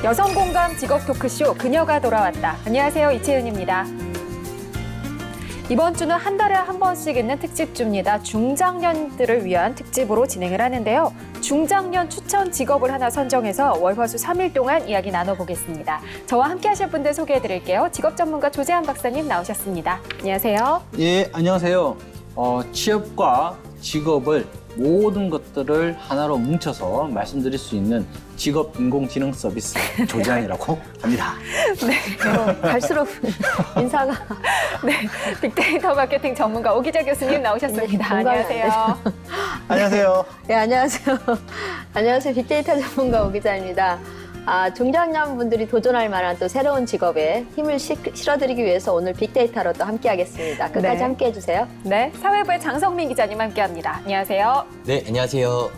여성 공감 직업 토크쇼 그녀가 돌아왔다. 안녕하세요, 이채은입니다. 이번 주는 한 달에 한 번씩 있는 특집주입니다. 중장년들을 위한 특집으로 진행을 하는데요. 중장년 추천 직업을 하나 선정해서 월화수 3일 동안 이야기 나눠보겠습니다. 저와 함께 하실 분들 소개해드릴게요. 직업 전문가 조재한 박사님 나오셨습니다. 안녕하세요. 예, 안녕하세요. 취업과 직업을 모든 것들을 하나로 뭉쳐서 말씀드릴 수 있는 직업 인공지능 서비스 조재한이라고 합니다. 네, 갈수록 인사가 네, 빅데이터 마케팅 전문가 오기자 교수님 나오셨습니다. 안녕하세요. 안녕하세요. 네, 안녕하세요. 안녕하세요. 빅데이터 전문가 오기자입니다. 중장년 분들이 도전할 만한 또 새로운 직업에 힘을 실어드리기 위해서 오늘 빅데이터로 또 함께하겠습니다. 끝까지 네. 함께해 주세요. 네, 사회부의 장성민 기자님 함께합니다. 안녕하세요. 네, 안녕하세요.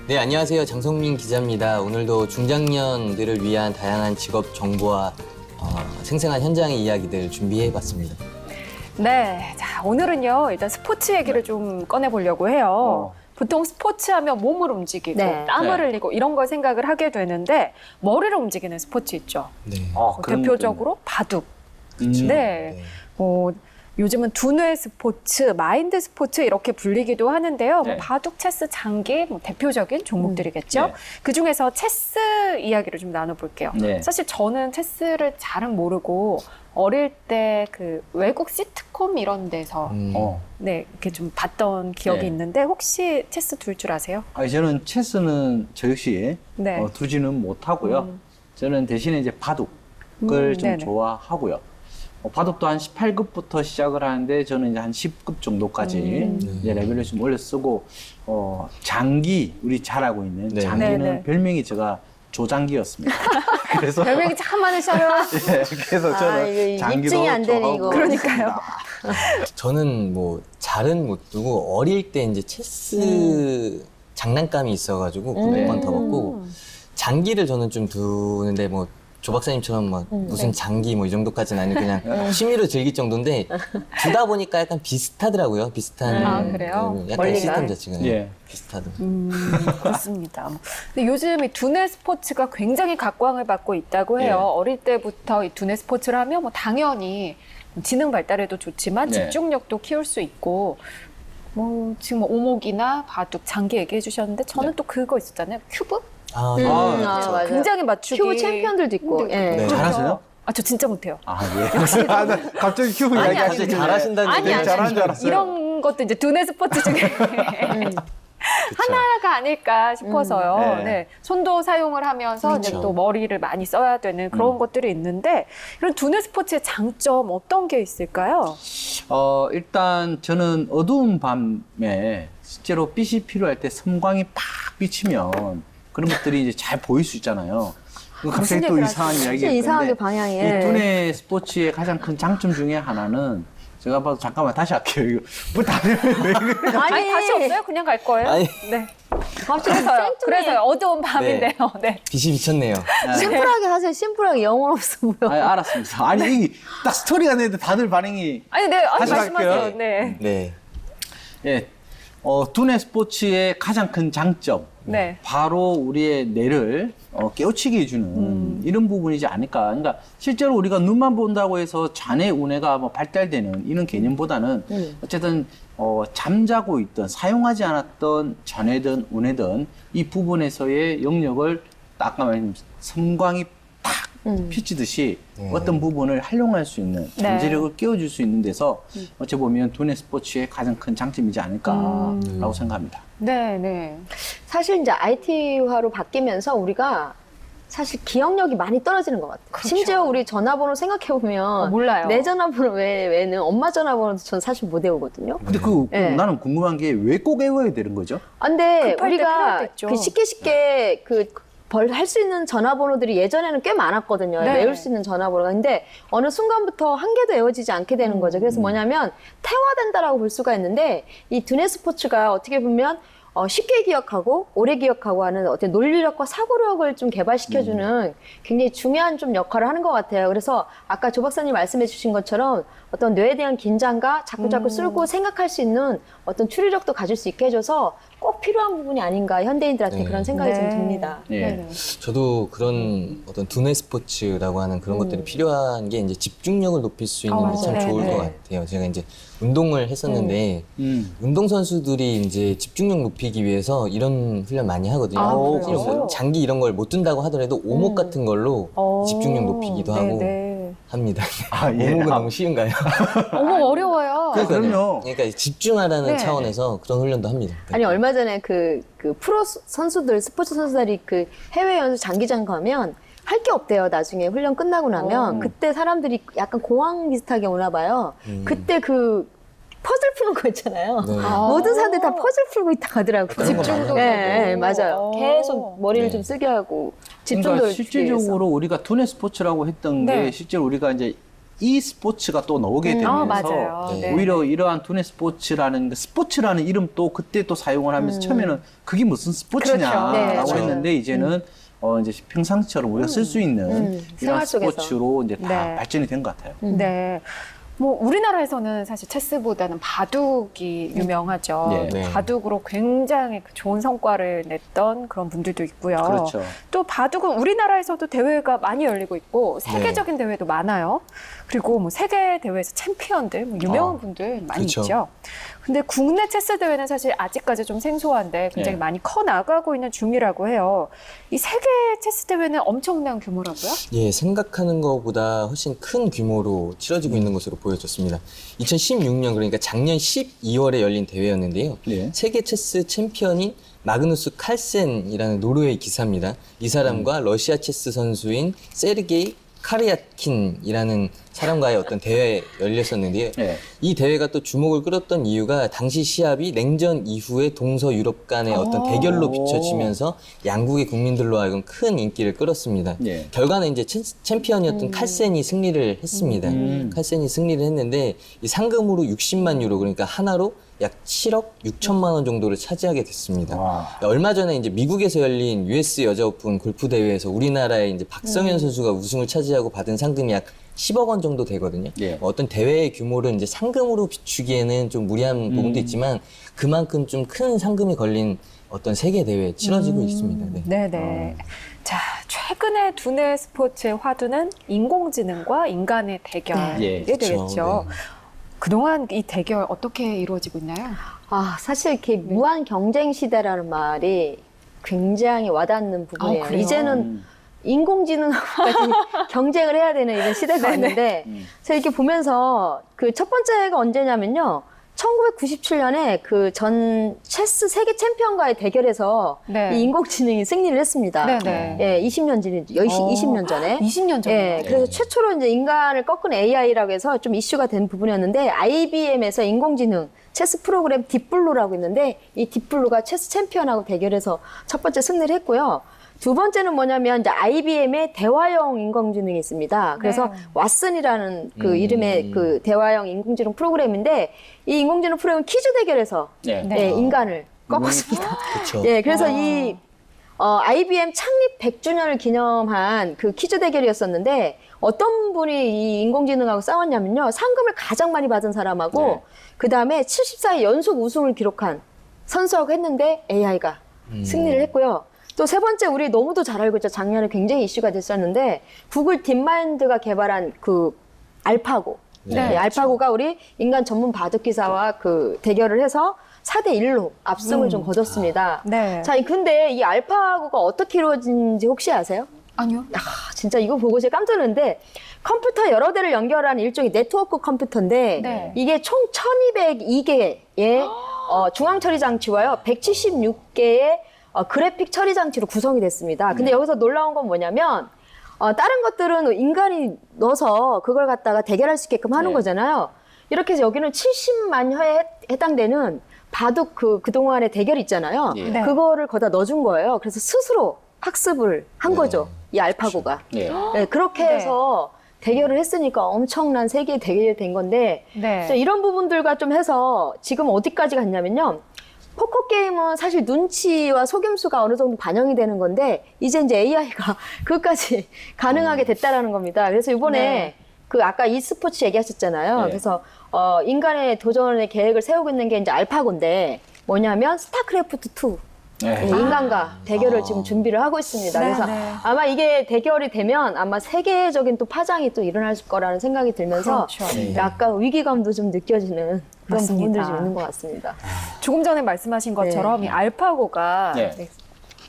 네, 안녕하세요. 장성민 기자입니다. 오늘도 중장년들을 위한 다양한 직업 정보와 생생한 현장의 이야기들 준비해봤습니다. 네, 자 오늘은요 일단 스포츠 얘기를 좀 꺼내보려고 해요. 보통 스포츠 하면 몸을 움직이고 네. 땀을 네. 흘리고 이런 걸 생각을 하게 되는데 머리를 움직이는 스포츠 있죠. 네. 그런 대표적으로 바둑. 그쵸. 네. 요즘은 두뇌 스포츠, 마인드 스포츠 이렇게 불리기도 하는데요. 네. 바둑, 체스, 장기 대표적인 종목들이겠죠. 네. 그중에서 체스 이야기를 좀 나눠볼게요. 네. 사실 저는 체스를 잘은 모르고 어릴 때 그 외국 시트콤 이런 데서 네, 이렇게 좀 봤던 기억이 네. 있는데 혹시 체스 둘 줄 아세요? 저는 체스는 저 역시 네. 두지는 못하고요. 저는 대신에 이제 바둑을 좀 네네. 좋아하고요. 바둑도 한 18급부터 시작을 하는데 저는 이제 한 10급 정도까지 이제 레벨을 좀 올려 쓰고 장기 우리 잘 알고 있는 네. 장기는 네네. 별명이 제가 조장기였습니다. 그래서 별명이 참 많으셔요. 예, 그래서 저는 이거 장기도 입증이 안 되네, 좋아하고 이거. 그러니까요. 저는 뭐 잘은 못 두고 어릴 때 이제 체스 장난감이 있어가지고 몇 번 더 먹고 장기를 저는 좀 두는데 뭐 조 박사님처럼 막 무슨 장기 뭐 이 정도까지는 아니고 그냥 취미로 즐길 정도인데 두다 보니까 약간 비슷하더라고요. 비슷한 아, 그래요? 약간 원리가? 시스템 자체가 예. 비슷하더라고요. 그렇습니다. 근데 요즘 이 두뇌 스포츠가 굉장히 각광을 받고 있다고 해요. 예. 어릴 때부터 이 두뇌 스포츠를 하면 뭐 당연히 지능 발달에도 좋지만 네. 집중력도 키울 수 있고 지금 뭐 오목이나 바둑, 장기 얘기해 주셨는데 저는 네. 또 그거 있었잖아요. 큐브? 맞아요. 굉장히 맞추기 큐브 챔피언들도 있고. 힘들고. 예. 네. 잘하세요? 저 진짜 못해요. 예. 나 갑자기 큐브 아니, 이야기하시는 아니, 게 잘하신다는 아니, 얘기 아니, 잘하는 줄 알았어요. 이런 것도 이제 두뇌 스포츠 중에 하나가 아닐까 싶어서요. 네. 네. 손도 사용을 하면서 이제 그렇죠. 또 머리를 많이 써야 되는 그런 것들이 있는데 이런 두뇌 스포츠의 장점 어떤 게 있을까요? 일단 저는 어두운 밤에 실제로 빛이 필요할 때 섬광이 팍 비치면 그런 것들이 이제 잘 보일 수 있잖아요. 갑자기 또 얘기를 이상한 하시죠? 이야기가 진짜 이상하게 있는데 방향이. 이 예. 두뇌 스포츠의 가장 큰 장점 중에 하나는 제가 봐도 잠깐만 다시 할게요. 이거 뭐 다들 왜 그래? 아니, 다시 없어요? 그냥 갈 거예요? 아니. 네. 갑자기 그래서요. 어두운 밤인데요. 네. 빛이 비쳤네요. 심플하게 하세요. 심플하게 영혼 없어 보여. 알았습니다. 아니 이게 딱 스토리가 되는데 다들 반응이 아니, 네. 아니, 다시 말씀하세요. 갈게요. 네. 네. 예. 두뇌 스포츠의 가장 큰 장점. 네. 바로 우리의 뇌를 깨우치게 해주는 이런 부분이지 않을까. 그러니까 실제로 우리가 눈만 본다고 해서 좌뇌, 우뇌가 뭐 발달되는 이런 개념보다는 어쨌든 잠자고 있던 사용하지 않았던 좌뇌든 우뇌든 이 부분에서의 영역을 아까 말한 섬광이 탁 비치듯이 어떤 부분을 활용할 수 있는 네. 잠재력을 깨워줄 수 있는 데서 어찌 보면 두뇌 스포츠의 가장 큰 장점이지 않을까라고 생각합니다. 네, 네. 사실 이제 IT화로 바뀌면서 우리가 사실 기억력이 많이 떨어지는 것 같아요. 그렇죠. 심지어 우리 전화번호 생각해보면 몰라요. 내 전화번호 외에는 엄마 전화번호도 전 사실 못 외우거든요. 근데 네. 나는 궁금한 게 왜 꼭 외워야 되는 거죠? 근데 급할 때 필요할 우리가 때 있죠. 쉽게 할 수 있는 전화번호들이 예전에는 꽤 많았거든요. 네. 외울 수 있는 전화번호가. 근데 어느 순간부터 한 개도 외워지지 않게 되는 거죠. 그래서 뭐냐면 태화된다라고 볼 수가 있는데 이 두뇌 스포츠가 어떻게 보면 쉽게 기억하고 오래 기억하고 하는 어떤 논리력과 사고력을 좀 개발시켜주는 굉장히 중요한 좀 역할을 하는 것 같아요. 그래서 아까 조 박사님 말씀해 주신 것처럼 어떤 뇌에 대한 긴장과 자꾸자꾸 쓸고 생각할 수 있는 어떤 추리력도 가질 수 있게 해줘서 꼭 필요한 부분이 아닌가 현대인들한테 네. 그런 생각이 좀 듭니다. 예. 네네. 저도 그런 어떤 두뇌 스포츠라고 하는 그런 것들이 필요한 게 이제 집중력을 높일 수 있는 게 참 네, 좋을 네. 것 같아요. 제가 이제 운동을 했었는데 운동 선수들이 이제 집중력 높이기 위해서 이런 훈련 많이 하거든요. 아, 그래요? 이런 뭐 장기 이런 걸 못 든다고 하더라도 오목 같은 걸로 집중력 높이기도 하고 네네. 합니다. 아, 예. 오목은 아. 너무 쉬운가요? 어머, 어려워요. 그럼요. 그러니까 집중하라는 네. 차원에서 그런 훈련도 합니다. 아니 얼마 전에 그 프로 선수들 스포츠 선수들이 그 해외 연수 장기전 가면 할 게 없대요. 나중에 훈련 끝나고 나면 그때 사람들이 약간 공황 비슷하게 오나 봐요. 그때 그 퍼즐 푸는 거 있잖아요. 네. 모든 사람들이 다 퍼즐 풀고 있다 가더라고요. 그런 거 집중도 네, 되고. 네, 맞아요. 계속 머리를 네. 좀 쓰게 하고 집중도 그러니까 실질적으로 우리가 두뇌 스포츠라고 했던 네. 게 실제로 우리가 이제 이 스포츠가 또 나오게 되면서 맞아요. 네. 오히려 이러한 두뇌 스포츠라는 스포츠라는 이름도 그때 또 사용을 하면서 처음에는 그게 무슨 스포츠냐라고 그렇죠. 네, 맞아요. 했는데 이제는 이제 평상시처럼 우리가 쓸 수 있는 이런 생활 속에서. 스포츠로 이제 다 네. 발전이 된 것 같아요. 네. 뭐 우리나라에서는 사실 체스보다는 바둑이 유명하죠. 네. 네. 바둑으로 굉장히 좋은 성과를 냈던 그런 분들도 있고요. 그렇죠. 또 바둑은 우리나라에서도 대회가 많이 열리고 있고 세계적인 대회도 많아요. 그리고 뭐 세계 대회에서 챔피언들, 뭐 유명한 분들 많이 그렇죠. 있죠. 근데 국내 체스 대회는 사실 아직까지 좀 생소한데 굉장히 네. 많이 커 나가고 있는 중이라고 해요. 이 세계 체스 대회는 엄청난 규모라고요? 예, 생각하는 것보다 훨씬 큰 규모로 치러지고 있는 것으로 보여졌습니다. 2016년, 그러니까 작년 12월에 열린 대회였는데요. 네. 세계 체스 챔피언인 마그누스 칼센이라는 노르웨이 기사입니다. 이 사람과 러시아 체스 선수인 세르게이 카리아킨이라는 사람과의 어떤 대회에 열렸었는데요. 네. 이 대회가 또 주목을 끌었던 이유가 당시 시합이 냉전 이후의 동서 유럽 간의 어떤 대결로 비춰지면서 양국의 국민들로 하여금 큰 인기를 끌었습니다. 네. 결과는 이제 챔피언이었던 칼센이 승리를 했습니다. 칼센이 승리를 했는데 이 상금으로 60만 유로, 그러니까 하나로 약 7억 6천만 원 정도를 차지하게 됐습니다. 와. 얼마 전에 이제 미국에서 열린 US 여자 오픈 골프 대회에서 우리나라의 이제 박성현 선수가 우승을 차지하고 받은 상금이 약 10억 원 정도 되거든요. 예. 어떤 대회의 규모를 이제 상금으로 비추기에는 좀 무리한 부분도 있지만 그만큼 좀 큰 상금이 걸린 어떤 세계 대회에 치러지고 있습니다. 네. 네네. 자, 최근에 두뇌 스포츠의 화두는 인공지능과 인간의 대결이 네. 되겠죠. 그렇죠. 네. 그동안 이 대결 어떻게 이루어지고 있나요? 아, 사실 이렇게 무한 경쟁 시대라는 말이 굉장히 와닿는 부분이에요. 그래요? 이제는 인공지능하고까지 경쟁을 해야 되는 이런 시대가 왔는데 제가 이렇게 보면서 그 첫 번째가 언제냐면요. 1997년에 그 전 체스 세계 챔피언과의 대결에서 네. 이 인공지능이 승리를 했습니다. 네네. 예, 20년 전에, 20년 전에. 20년 전에. 예, 그래서 최초로 이제 인간을 꺾은 AI라고 해서 좀 이슈가 된 부분이었는데 IBM에서 인공지능 체스 프로그램 딥블루라고 있는데 이 딥블루가 체스 챔피언하고 대결해서 첫 번째 승리를 했고요. 두 번째는 뭐냐면 이제 IBM의 대화형 인공지능이 있습니다. 그래서 네. 왓슨이라는 그 이름의 그 대화형 인공지능 프로그램인데 이 인공지능 프로그램은 퀴즈 대결에서 네. 예, 인간을 꺾었습니다. 그렇죠. 예, 그래서 이 IBM 창립 100주년을 기념한 그 퀴즈 대결이었었는데 어떤 분이 이 인공지능하고 싸웠냐면요. 상금을 가장 많이 받은 사람하고 네. 그 다음에 74회 연속 우승을 기록한 선수하고 했는데 AI가 승리를 했고요. 또 세 번째, 우리 너무도 잘 알고 있죠. 작년에 굉장히 이슈가 됐었는데 구글 딥마인드가 개발한 그 알파고. 네, 네, 알파고가 우리 인간 전문 바둑 기사와 그 대결을 해서 4대1로 압승을 좀 거뒀습니다. 네. 자, 근데 이 알파고가 어떻게 이루어진지 혹시 아세요? 아니요. 아, 진짜 이거 보고 제가 깜짝 놀랐는데 컴퓨터 여러 대를 연결하는 일종의 네트워크 컴퓨터인데 네. 이게 총 1202개의 중앙 처리 장치와요. 176개의 그래픽 처리 장치로 구성이 됐습니다. 근데 여기서 놀라운 건 뭐냐면 다른 것들은 인간이 넣어서 그걸 갖다가 대결할 수 있게끔 하는 네. 거잖아요. 이렇게 해서 여기는 70만 회에 해당되는 바둑 그동안의 대결 있잖아요. 예. 네. 그거를 거기다 넣어준 거예요. 그래서 스스로 학습을 한 네. 거죠. 이 알파고가. 네. 네, 그렇게 네. 해서 대결을 했으니까 엄청난 세계 대결이 된 건데 네. 자, 이런 부분들과 좀 해서 지금 어디까지 갔냐면요. 포커 게임은 사실 눈치와 속임수가 어느 정도 반영이 되는 건데 이제 AI가 그것까지 가능하게 됐다라는 겁니다. 그래서 이번에 네. 그 아까 e스포츠 얘기하셨잖아요. 네. 그래서 인간의 도전의 계획을 세우고 있는 게 이제 알파고인데 뭐냐면 스타크래프트 2. 네. 인간과 대결을 지금 준비를 하고 있습니다. 네, 그래서 네. 아마 이게 대결이 되면 아마 세계적인 또 파장이 또 일어날 거라는 생각이 들면서 그렇죠. 네. 약간 위기감도 좀 느껴지는 그런 맞습니다. 부분들이 좀 있는 것 같습니다. 조금 전에 말씀하신 것처럼 이 알파고가 네.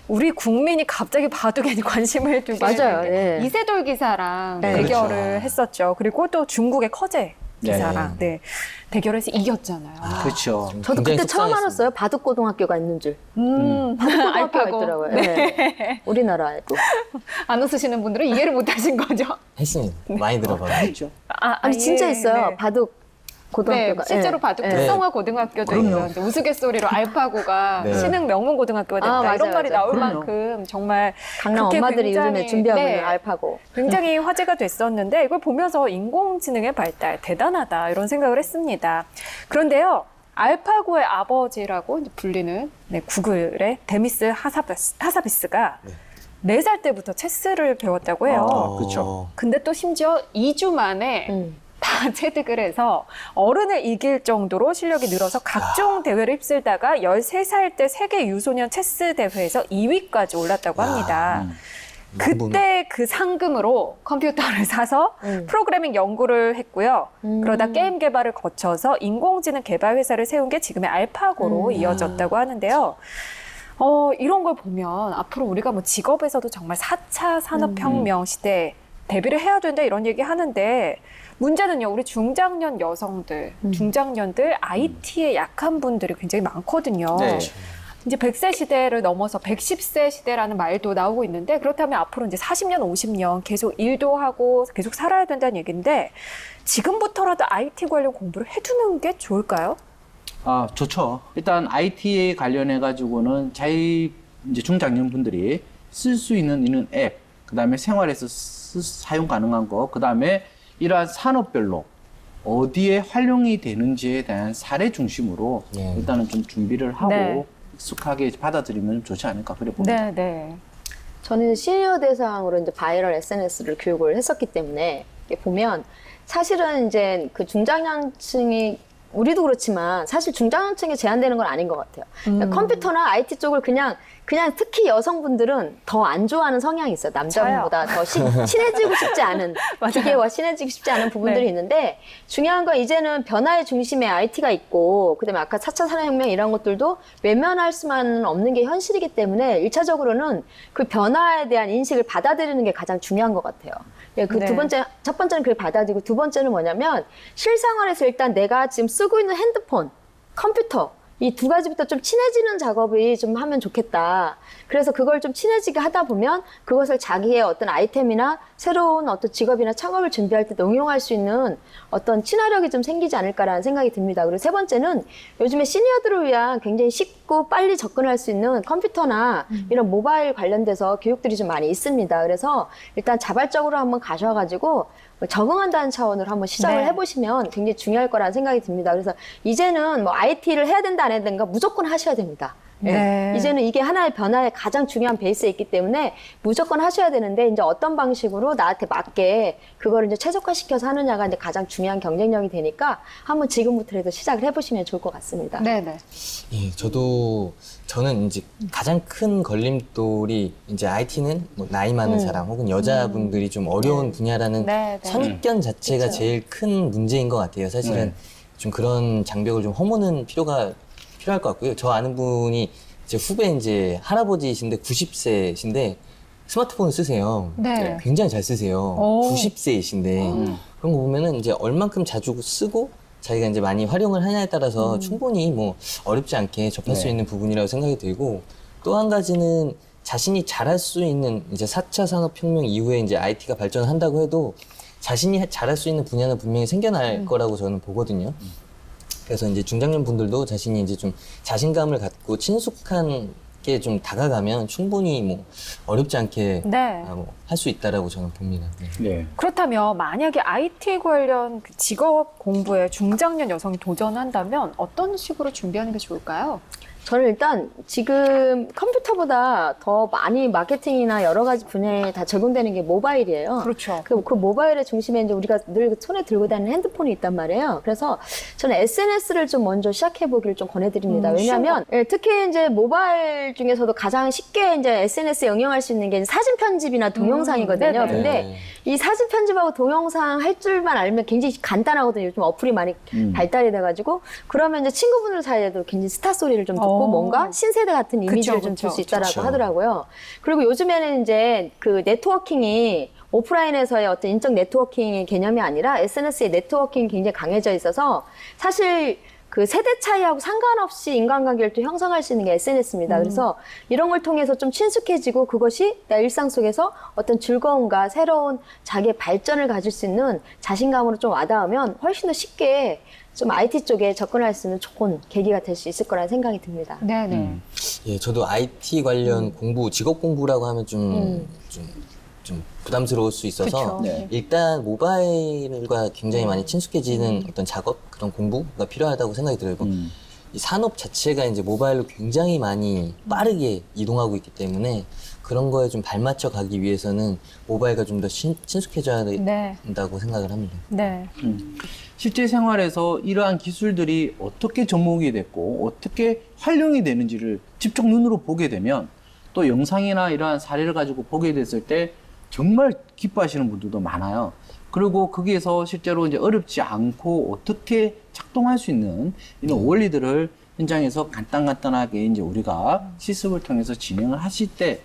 우리 국민이 갑자기 바둑에 관심을 두게 맞아요. 됐는데 네. 이세돌 기사랑 네. 대결을 그렇죠. 했었죠. 그리고 또 중국의 커제 네. 기사랑 대결해서 이겼잖아요. 그렇죠. 저도 굉장히 그때 처음 속상했습니다. 알았어요. 바둑고등학교가 있는 줄. 바둑고등학교가 알파고. 있더라고요. 네. 우리나라에도. 안 웃으시는 분들은 이해를 못 하신 거죠? 했습니다. 많이 들어봐요. 했죠. 아니 진짜 예, 있어요. 네. 바둑 고등학교가. 네, 실제로 네. 바둑 네. 특성화 고등학교도 그럼요. 있고요. 이제 우스갯소리로 알파고가 네. 신흥 명문 고등학교가 됐다. 아, 이런 맞아요, 말이 맞아요. 나올 그럼요. 만큼 정말 강남 그렇게 엄마들이 굉장히, 요즘에 준비하고 네. 있는 알파고. 굉장히 화제가 됐었는데 이걸 보면서 인공지능의 발달 대단하다 이런 생각을 했습니다. 그런데요. 알파고의 아버지라고 이제 불리는 구글의 데미스 하사비스가 4살 때부터 체스를 배웠다고 해요. 그렇죠. 근데 또 심지어 2주 만에 다 체득을 해서 어른을 이길 정도로 실력이 늘어서 각종 대회를 휩쓸다가 13살 때 세계 유소년 체스 대회에서 2위까지 올랐다고 합니다. 그때 그 상금으로 컴퓨터를 사서 프로그래밍 연구를 했고요. 그러다 게임 개발을 거쳐서 인공지능 개발 회사를 세운 게 지금의 알파고로 이어졌다고 하는데요. 이런 걸 보면 앞으로 우리가 뭐 직업에서도 정말 4차 산업혁명 시대에 대비를 해야 된다 이런 얘기 하는데 문제는요. 우리 중장년 여성들, 중장년들 IT에 약한 분들이 굉장히 많거든요. 네. 이제 100세 시대를 넘어서 110세 시대라는 말도 나오고 있는데 그렇다면 앞으로 이제 40년, 50년 계속 일도 하고 계속 살아야 된다는 얘기인데 지금부터라도 IT 관련 공부를 해두는 게 좋을까요? 좋죠. 일단 IT에 관련해 가지고는 이제 중장년 분들이 쓸 수 있는 이런 앱, 그다음에 생활에서 사용 가능한 거, 그다음에 이러한 산업별로 어디에 활용이 되는지에 대한 사례 중심으로 네. 일단은 좀 준비를 하고 네. 익숙하게 받아들이면 좋지 않을까 그래 봅니다. 네. 저는 시니어 대상으로 이제 바이럴 SNS를 교육을 했었기 때문에 이렇게 보면 사실은 이제 그 중장년층이 우리도 그렇지만 사실 중장년층에 제한되는 건 아닌 것 같아요. 그러니까 컴퓨터나 IT 쪽을 그냥 특히 여성분들은 더 안 좋아하는 성향이 있어요. 남자분보다 더 친해지고 싶지 않은 기계와 친해지고 싶지 않은 부분들이 네. 있는데 중요한 건 이제는 변화의 중심에 IT가 있고 그다음에 아까 4차 산업혁명 이런 것들도 외면할 수만 없는 게 현실이기 때문에 1차적으로는 그 변화에 대한 인식을 받아들이는 게 가장 중요한 것 같아요. 그 네. 첫 번째는 그걸 받아들이고 두 번째는 뭐냐면 실생활에서 일단 내가 지금 쓰고 있는 핸드폰, 컴퓨터 이 두 가지부터 좀 친해지는 작업이 좀 하면 좋겠다. 그래서 그걸 좀 친해지게 하다 보면 그것을 자기의 어떤 아이템이나 새로운 어떤 직업이나 창업을 준비할 때 응용할 수 있는 어떤 친화력이 좀 생기지 않을까라는 생각이 듭니다. 그리고 세 번째는 요즘에 시니어들을 위한 굉장히 쉽고 빨리 접근할 수 있는 컴퓨터나 이런 모바일 관련돼서 교육들이 좀 많이 있습니다. 그래서 일단 자발적으로 한번 가셔가지고 적응한다는 차원으로 한번 시작을 네. 해보시면 굉장히 중요할 거라는 생각이 듭니다. 그래서 이제는 뭐 IT를 해야 된다 안 해야 된다 무조건 하셔야 됩니다. 네. 이제는 이게 하나의 변화의 가장 중요한 베이스에 있기 때문에 무조건 하셔야 되는데 이제 어떤 방식으로 나한테 맞게 그거를 이제 최적화시켜서 하느냐가 이제 가장 중요한 경쟁력이 되니까 한번 지금부터라도 시작을 해보시면 좋을 것 같습니다. 네네. 예, 저는 이제 가장 큰 걸림돌이 이제 IT는 뭐 나이 많은 사람 혹은 여자분들이 좀 어려운 분야라는 네, 네. 선입견 자체가 그쵸. 제일 큰 문제인 것 같아요. 사실은 네. 좀 그런 장벽을 좀 허무는 필요할 것 같고요. 저 아는 분이 제 후배 이제 할아버지이신데 90세이신데 스마트폰을 쓰세요. 네. 굉장히 잘 쓰세요. 오. 90세이신데 그런 거 보면은 이제 얼만큼 자주 쓰고 자기가 이제 많이 활용을 하냐에 따라서 충분히 뭐 어렵지 않게 접할 수 네. 있는 부분이라고 생각이 들고 또 한 가지는 자신이 잘할 수 있는 이제 4차 산업혁명 이후에 이제 IT가 발전한다고 해도 자신이 잘할 수 있는 분야는 분명히 생겨날 거라고 저는 보거든요. 그래서 이제 중장년 분들도 자신이 이제 좀 자신감을 갖고 친숙한 게 좀 다가가면 충분히 뭐 어렵지 않게 네. 할 수 있다라고 저는 봅니다. 네. 네. 그렇다면 만약에 IT 관련 그 직업 공부에 중장년 여성이 도전한다면 어떤 식으로 준비하는 게 좋을까요? 저는 일단 지금 컴퓨터보다 더 많이 마케팅이나 여러 가지 분야에 다 적용되는 게 모바일이에요. 그렇죠. 그 모바일의 중심에 이제 우리가 늘 손에 들고 다니는 핸드폰이 있단 말이에요. 그래서 저는 SNS를 좀 먼저 시작해보기를 좀 권해드립니다. 왜냐하면 특히 이제 모바일 중에서도 가장 쉽게 이제 SNS에 응용할 수 있는 게 사진 편집이나 동영상이거든요. 네네. 근데 네. 이 사진 편집하고 동영상 할 줄만 알면 굉장히 간단하거든요. 요즘 어플이 많이 발달이 돼가지고 그러면 이제 친구분들 사이에도 굉장히 스타 소리를 좀 듣고 뭔가 신세대 같은 이미지를 좀 줄 수 있다라고 그쵸. 하더라고요. 그리고 요즘에는 이제 그 네트워킹이 오프라인에서의 어떤 인적 네트워킹의 개념이 아니라 SNS의 네트워킹이 굉장히 강해져 있어서 사실 그 세대 차이하고 상관없이 인간관계를 또 형성할 수 있는 게 SNS입니다. 그래서 이런 걸 통해서 좀 친숙해지고 그것이 내 일상 속에서 어떤 즐거움과 새로운 자기의 발전을 가질 수 있는 자신감으로 좀 와닿으면 훨씬 더 쉽게 좀 IT 쪽에 접근할 수 있는 좋은 계기가 될 수 있을 거라는 생각이 듭니다. 네네. 예, 저도 IT 관련 공부, 직업 공부라고 하면 좀 부담스러울 수 있어서 그쵸. 네. 일단 모바일과 굉장히 많이 친숙해지는 어떤 작업, 그런 공부가 필요하다고 생각이 들어요. 이 산업 자체가 이제 모바일로 굉장히 많이 빠르게 이동하고 있기 때문에 그런 거에 좀 발맞춰 가기 위해서는 모바일과 좀 더 친숙해져야 된다고 생각을 합니다. 네. 실제 생활에서 이러한 기술들이 어떻게 접목이 됐고 어떻게 활용이 되는지를 직접 눈으로 보게 되면 또 영상이나 이러한 사례를 가지고 보게 됐을 때 정말 기뻐하시는 분들도 많아요. 그리고 거기에서 실제로 이제 어렵지 않고 어떻게 작동할 수 있는 이런 원리들을 현장에서 간단하게 이제 우리가 실습을 통해서 진행을 하실 때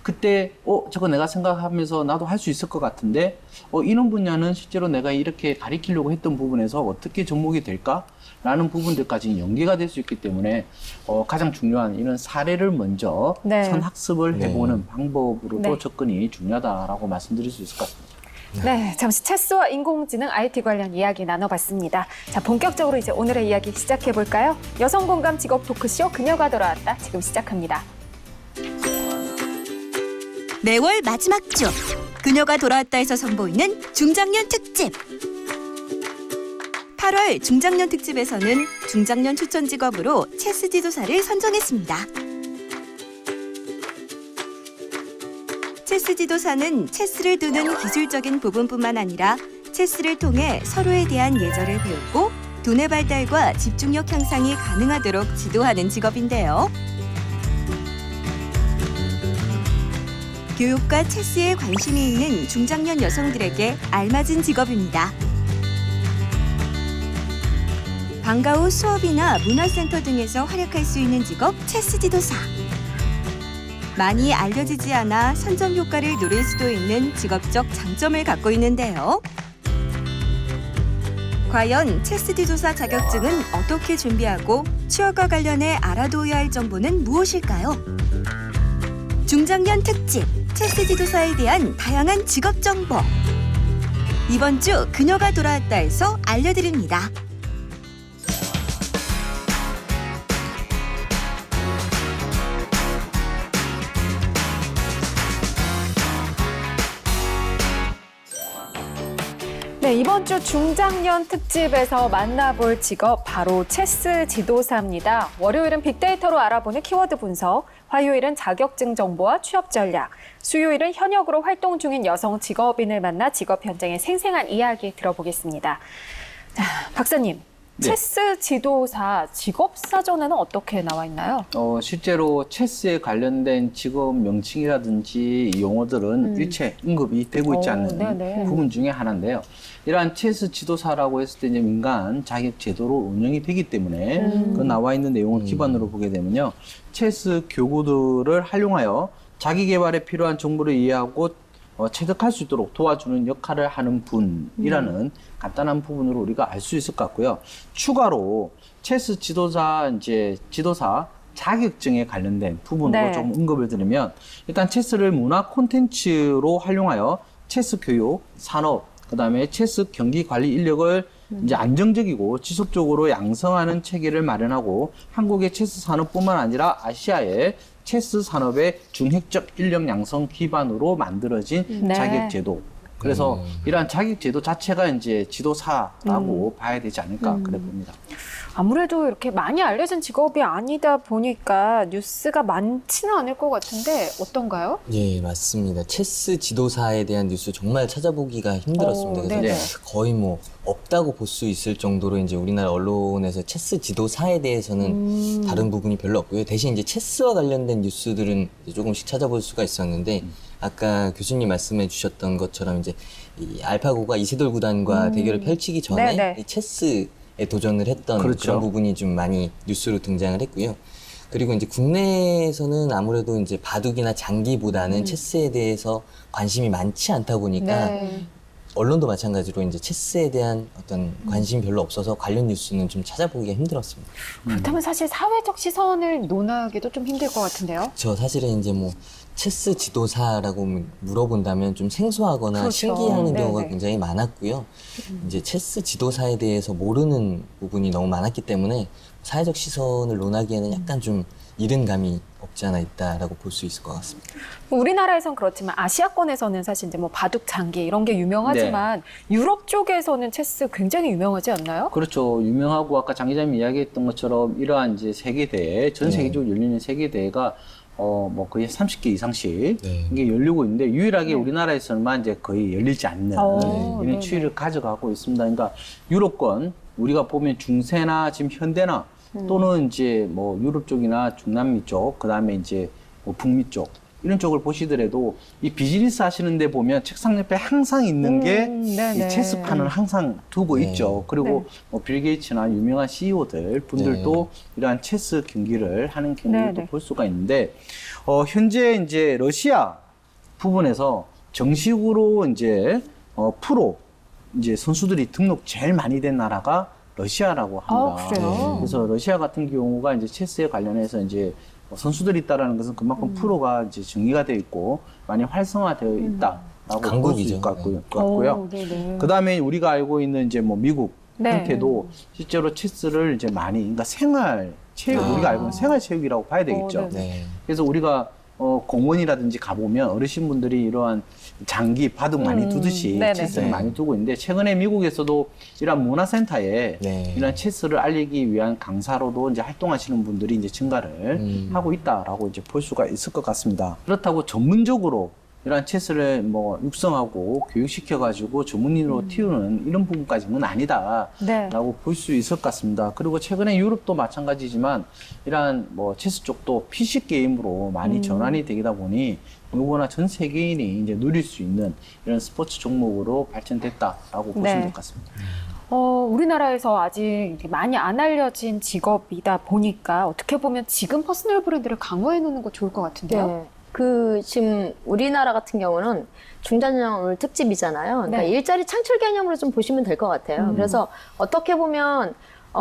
그때 저거 내가 생각하면서 나도 할 수 있을 것 같은데 이런 분야는 실제로 내가 이렇게 가리키려고 했던 부분에서 어떻게 접목이 될까? 라는 부분들까지 연계가 될 수 있기 때문에 가장 중요한 이런 사례를 먼저 네. 선학습을 해보는 방법으로도 네. 접근이 중요하다라고 말씀드릴 수 있을 것 같습니다. 네, 잠시 체스와 인공지능 IT 관련 이야기 나눠봤습니다. 자, 본격적으로 이제 오늘의 이야기 시작해볼까요? 여성 공감 직업 토크쇼 그녀가 돌아왔다 지금 시작합니다. 매월 마지막 주 그녀가 돌아왔다에서 선보이는 중장년 특집. 8월 중장년 특집에서는 중장년 추천 직업으로 체스 지도사를 선정했습니다. 체스 지도사는 체스를 두는 기술적인 부분뿐만 아니라 체스를 통해 서로에 대한 예절을 배우고 두뇌 발달과 집중력 향상이 가능하도록 지도하는 직업인데요. 교육과 체스에 관심이 있는 중장년 여성들에게 알맞은 직업입니다. 방과 후 수업이나 문화센터 등에서 활약할 수 있는 직업 체스 지도사. 많이 알려지지 않아 선점 효과를 누릴 수도 있는 직업적 장점을 갖고 있는데요. 과연 체스 지도사 자격증은 어떻게 준비하고 취업과 관련해 알아두어야 할 정보는 무엇일까요? 중장년 특집 체스 지도사에 대한 다양한 직업 정보. 이번 주 그녀가 돌아왔다에서 알려드립니다. 네, 이번 주 중장년 특집에서 만나볼 직업 바로 체스 지도사입니다. 월요일은 빅데이터로 알아보는 키워드 분석, 화요일은 자격증 정보와 취업 전략, 수요일은 현역으로 활동 중인 여성 직업인을 만나 직업 현장의 생생한 이야기 들어보겠습니다. 자, 박사님, 네. 체스 지도사 직업 사전에는 어떻게 나와 있나요? 실제로 체스에 관련된 직업 명칭이라든지 용어들은 일체 언급이 되고 있지 않는 네네. 부분 중에 하나인데요. 이러한 체스 지도사라고 했을 때 이제 민간 자격 제도로 운영이 되기 때문에 그 나와 있는 내용을 기반으로 보게 되면요. 체스 교구들을 활용하여 자기 개발에 필요한 정보를 이해하고 체득할 수 있도록 도와주는 역할을 하는 분이라는 간단한 부분으로 우리가 알 수 있을 것 같고요. 추가로 체스 지도사 자격증에 관련된 부분으로 네. 좀 언급을 드리면 일단 체스를 문화 콘텐츠로 활용하여 체스 교육, 산업, 그다음에 체스 경기 관리 인력을 이제 안정적이고 지속적으로 양성하는 체계를 마련하고 한국의 체스 산업뿐만 아니라 아시아의 체스 산업의 중핵적 인력 양성 기반으로 만들어진 네. 자격 제도. 그래서 이러한 자격 제도 자체가 이제 지도사라고 봐야 되지 않을까 그래 봅니다. 아무래도 이렇게 많이 알려진 직업이 아니다 보니까 뉴스가 많지는 않을 것 같은데 어떤가요? 예, 맞습니다. 체스 지도사에 대한 뉴스 정말 찾아보기가 힘들었습니다. 그래서 네네. 거의 뭐 없다고 볼 수 있을 정도로 이제 우리나라 언론에서 체스 지도사에 대해서는 다른 부분이 별로 없고요. 대신 이제 체스와 관련된 뉴스들은 이제 조금씩 찾아볼 수가 있었는데 아까 교수님 말씀해 주셨던 것처럼 이제 이 알파고가 이세돌 구단과 대결을 펼치기 전에 네네. 이 체스에 도전을 했던 그렇죠. 그런 부분이 좀 많이 뉴스로 등장을 했고요. 그리고 이제 국내에서는 아무래도 이제 바둑이나 장기보다는 체스에 대해서 관심이 많지 않다 보니까 네. 언론도 마찬가지로 이제 체스에 대한 어떤 관심이 별로 없어서 관련 뉴스는 좀 찾아보기가 힘들었습니다. 그렇다면 사실 사회적 시선을 논하기도 좀 힘들 것 같은데요. 저 사실은 이제 뭐 체스 지도사라고 물어본다면 좀 생소하거나 그렇죠. 신기해하는 경우가 네네. 굉장히 많았고요. 이제 체스 지도사에 대해서 모르는 부분이 너무 많았기 때문에 사회적 시선을 논하기에는 약간 좀 이른 감이 없지 않아 있다라고 볼 수 있을 것 같습니다. 우리나라에선 그렇지만 아시아권에서는 사실 이제 뭐 바둑, 장기 이런 게 유명하지만 유럽 쪽에서는 체스 굉장히 유명하지 않나요? 그렇죠. 유명하고 아까 장 기자님이 이야기했던 것처럼 이러한 이제 세계대회, 전 세계적으로 열리는 세계대회가 뭐 거의 30개 이상씩 네. 이게 열리고 있는데 유일하게 우리나라에서만 이제 거의 열리지 않는 이런 네네. 추이를 가져가고 있습니다. 그러니까 유럽권 우리가 보면 중세나 지금 현대나 또는 이제 뭐 유럽 쪽이나 중남미 쪽, 그 다음에 이제 뭐 북미 쪽 이런 쪽을 보시더라도 이 비즈니스 하시는데 보면 책상 옆에 항상 있는 게 네네. 이 체스판을 항상 두고 네. 있죠. 그리고 뭐 빌 게이츠나 유명한 CEO들 분들도 이러한 체스 경기를 하는 경우도 네네. 볼 수가 있는데 현재 이제 러시아 부분에서 정식으로 이제 프로 이제 선수들이 등록 제일 많이 된 나라가 러시아라고 합니다. 아, 그래요? 그래서 러시아 같은 경우가 이제 체스에 관련해서 이제 선수들이 있다라는 것은 그만큼 프로가 이제 정의가 되어 있고 많이 활성화되어 있다라고 볼 수 강국이죠. 있을 것 같고요. 네네. 그 다음에 우리가 알고 있는 이제 뭐 미국 네. 형태도 실제로 체스를 이제 많이, 그러니까 생활 체육, 우리가 알고 있는 생활 체육이라고 봐야 되겠죠. 네. 네. 그래서 우리가 공원이라든지 가보면 어르신분들이 이러한 장기, 바둑 많이 두듯이 네네. 체스를 네. 많이 두고 있는데 최근에 미국에서도 이러한 문화센터에 네. 이러한 체스를 알리기 위한 강사로도 이제 활동하시는 분들이 이제 증가를 하고 있다라고 이제 볼 수가 있을 것 같습니다. 그렇다고 전문적으로 이러한 체스를 뭐 육성하고 교육시켜가지고 전문인으로 튀우는 이런 부분까지는 아니다라고 네. 볼 수 있을 것 같습니다. 그리고 최근에 유럽도 마찬가지지만 이러한 뭐 체스 쪽도 PC 게임으로 많이 전환이 되다 보니 누구나 전 세계인이 이제 누릴 수 있는 이런 스포츠 종목으로 발전됐다라고 보시면 될 것 같습니다. 우리나라에서 아직 이렇게 많이 안 알려진 직업이다 보니까 어떻게 보면 지금 퍼스널 브랜드를 강화해 놓는 거 좋을 것 같은데요. 네. 지금 우리나라 같은 경우는 중장년 특집이잖아요. 그러니까 네. 일자리 창출 개념으로 좀 보시면 될 것 같아요. 그래서 어떻게 보면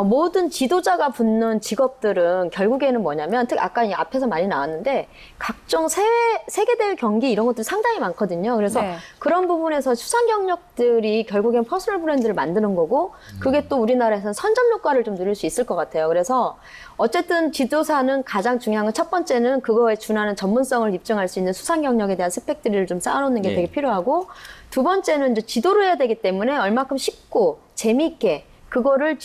모든 지도자가 붙는 직업들은 결국에는 뭐냐면, 아까 앞에서 많이 나왔는데, 각종 세계대회 경기 이런 것들이 상당히 많거든요. 그래서 네. 그런 부분에서 수상 경력들이 결국엔 퍼스널 브랜드를 만드는 거고, 그게 또 우리나라에서는 선점 효과를 좀 누릴 수 있을 것 같아요. 그래서 어쨌든 지도사는 가장 중요한 건 첫 번째는 그거에 준하는 전문성을 입증할 수 있는 수상 경력에 대한 스펙들을 좀 쌓아놓는 게 네. 되게 필요하고, 두 번째는 이제 지도를 해야 되기 때문에 얼마큼 쉽고 재미있게 그거를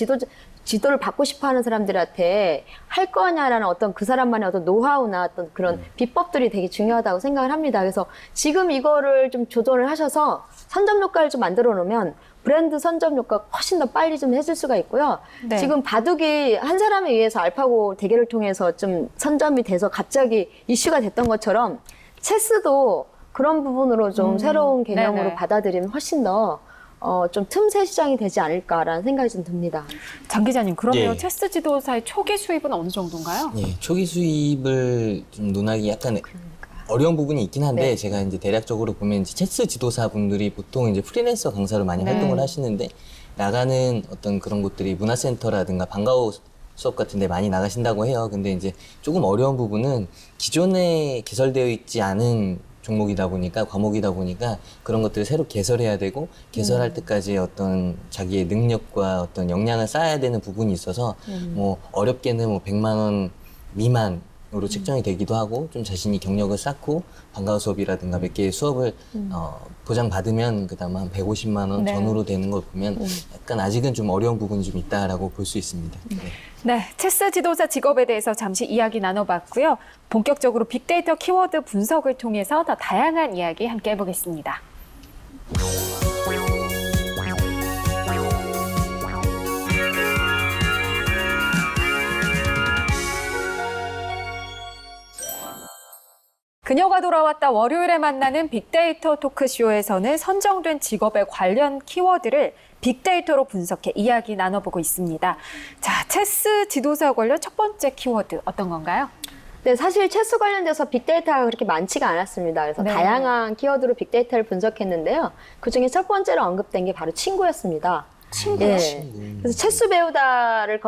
지도를 받고 싶어 하는 사람들한테 할 거냐라는 어떤 그 사람만의 어떤 노하우나 어떤 그런 비법들이 되게 중요하다고 생각을 합니다. 그래서 지금 이거를 좀 조절을 하셔서 선점 효과를 좀 만들어 놓으면 브랜드 선점 효과가 훨씬 더 빨리 좀 해줄 수가 있고요. 네. 지금 바둑이 한 사람에 의해서 알파고 대결을 통해서 좀 선점이 돼서 갑자기 이슈가 됐던 것처럼 체스도 그런 부분으로 좀 새로운 개념으로 네네. 받아들이면 훨씬 더 좀 틈새 시장이 되지 않을까라는 생각이 좀 듭니다. 장 기자님, 그러면 예. 체스 지도사의 초기 수입은 어느 정도인가요? 예, 초기 수입을 좀 논하기 약간 어려운 부분이 있긴 한데 네. 제가 이제 대략적으로 보면 이제 체스 지도사 분들이 보통 이제 프리랜서 강사로 많이 네. 활동을 하시는데 나가는 어떤 그런 곳들이 문화센터라든가 방과후 수업 같은 데 많이 나가신다고 해요. 근데 이제 조금 어려운 부분은 기존에 개설되어 있지 않은 종목이다 보니까, 과목이다 보니까 그런 것들을 새로 개설해야 되고, 개설할 때까지 어떤 자기의 능력과 어떤 역량을 쌓아야 되는 부분이 있어서 뭐 어렵게는 뭐 100만 원 미만 으로 측정이 되기도 하고 좀 자신이 경력을 쌓고 방과후 수업이라든가 몇 개의 수업을 보장받으면 그다음 한 150만 원 네. 전후로 되는 걸 보면 약간 아직은 좀 어려운 부분이 좀 있다라고 볼 수 있습니다. 네. 네, 체스 지도사 직업에 대해서 잠시 이야기 나눠봤고요. 본격적으로 빅데이터 키워드 분석을 통해서 더 다양한 이야기 함께 해보겠습니다. 그녀가 돌아왔다 월요일에 만나는 빅데이터 토크쇼에서는 선정된 직업에 관련 키워드를 빅데이터로 분석해 이야기 나눠보고 있습니다. 자, 체스 지도사 관련 첫 번째 키워드 어떤 건가요? 네, 사실 체스 관련돼서 빅데이터가 그렇게 많지가 않았습니다. 그래서 네. 다양한 키워드로 빅데이터를 분석했는데요. 그중에 첫 번째로 언급된 게 바로 친구였습니다. 친구요? 그래서 체스 배우다를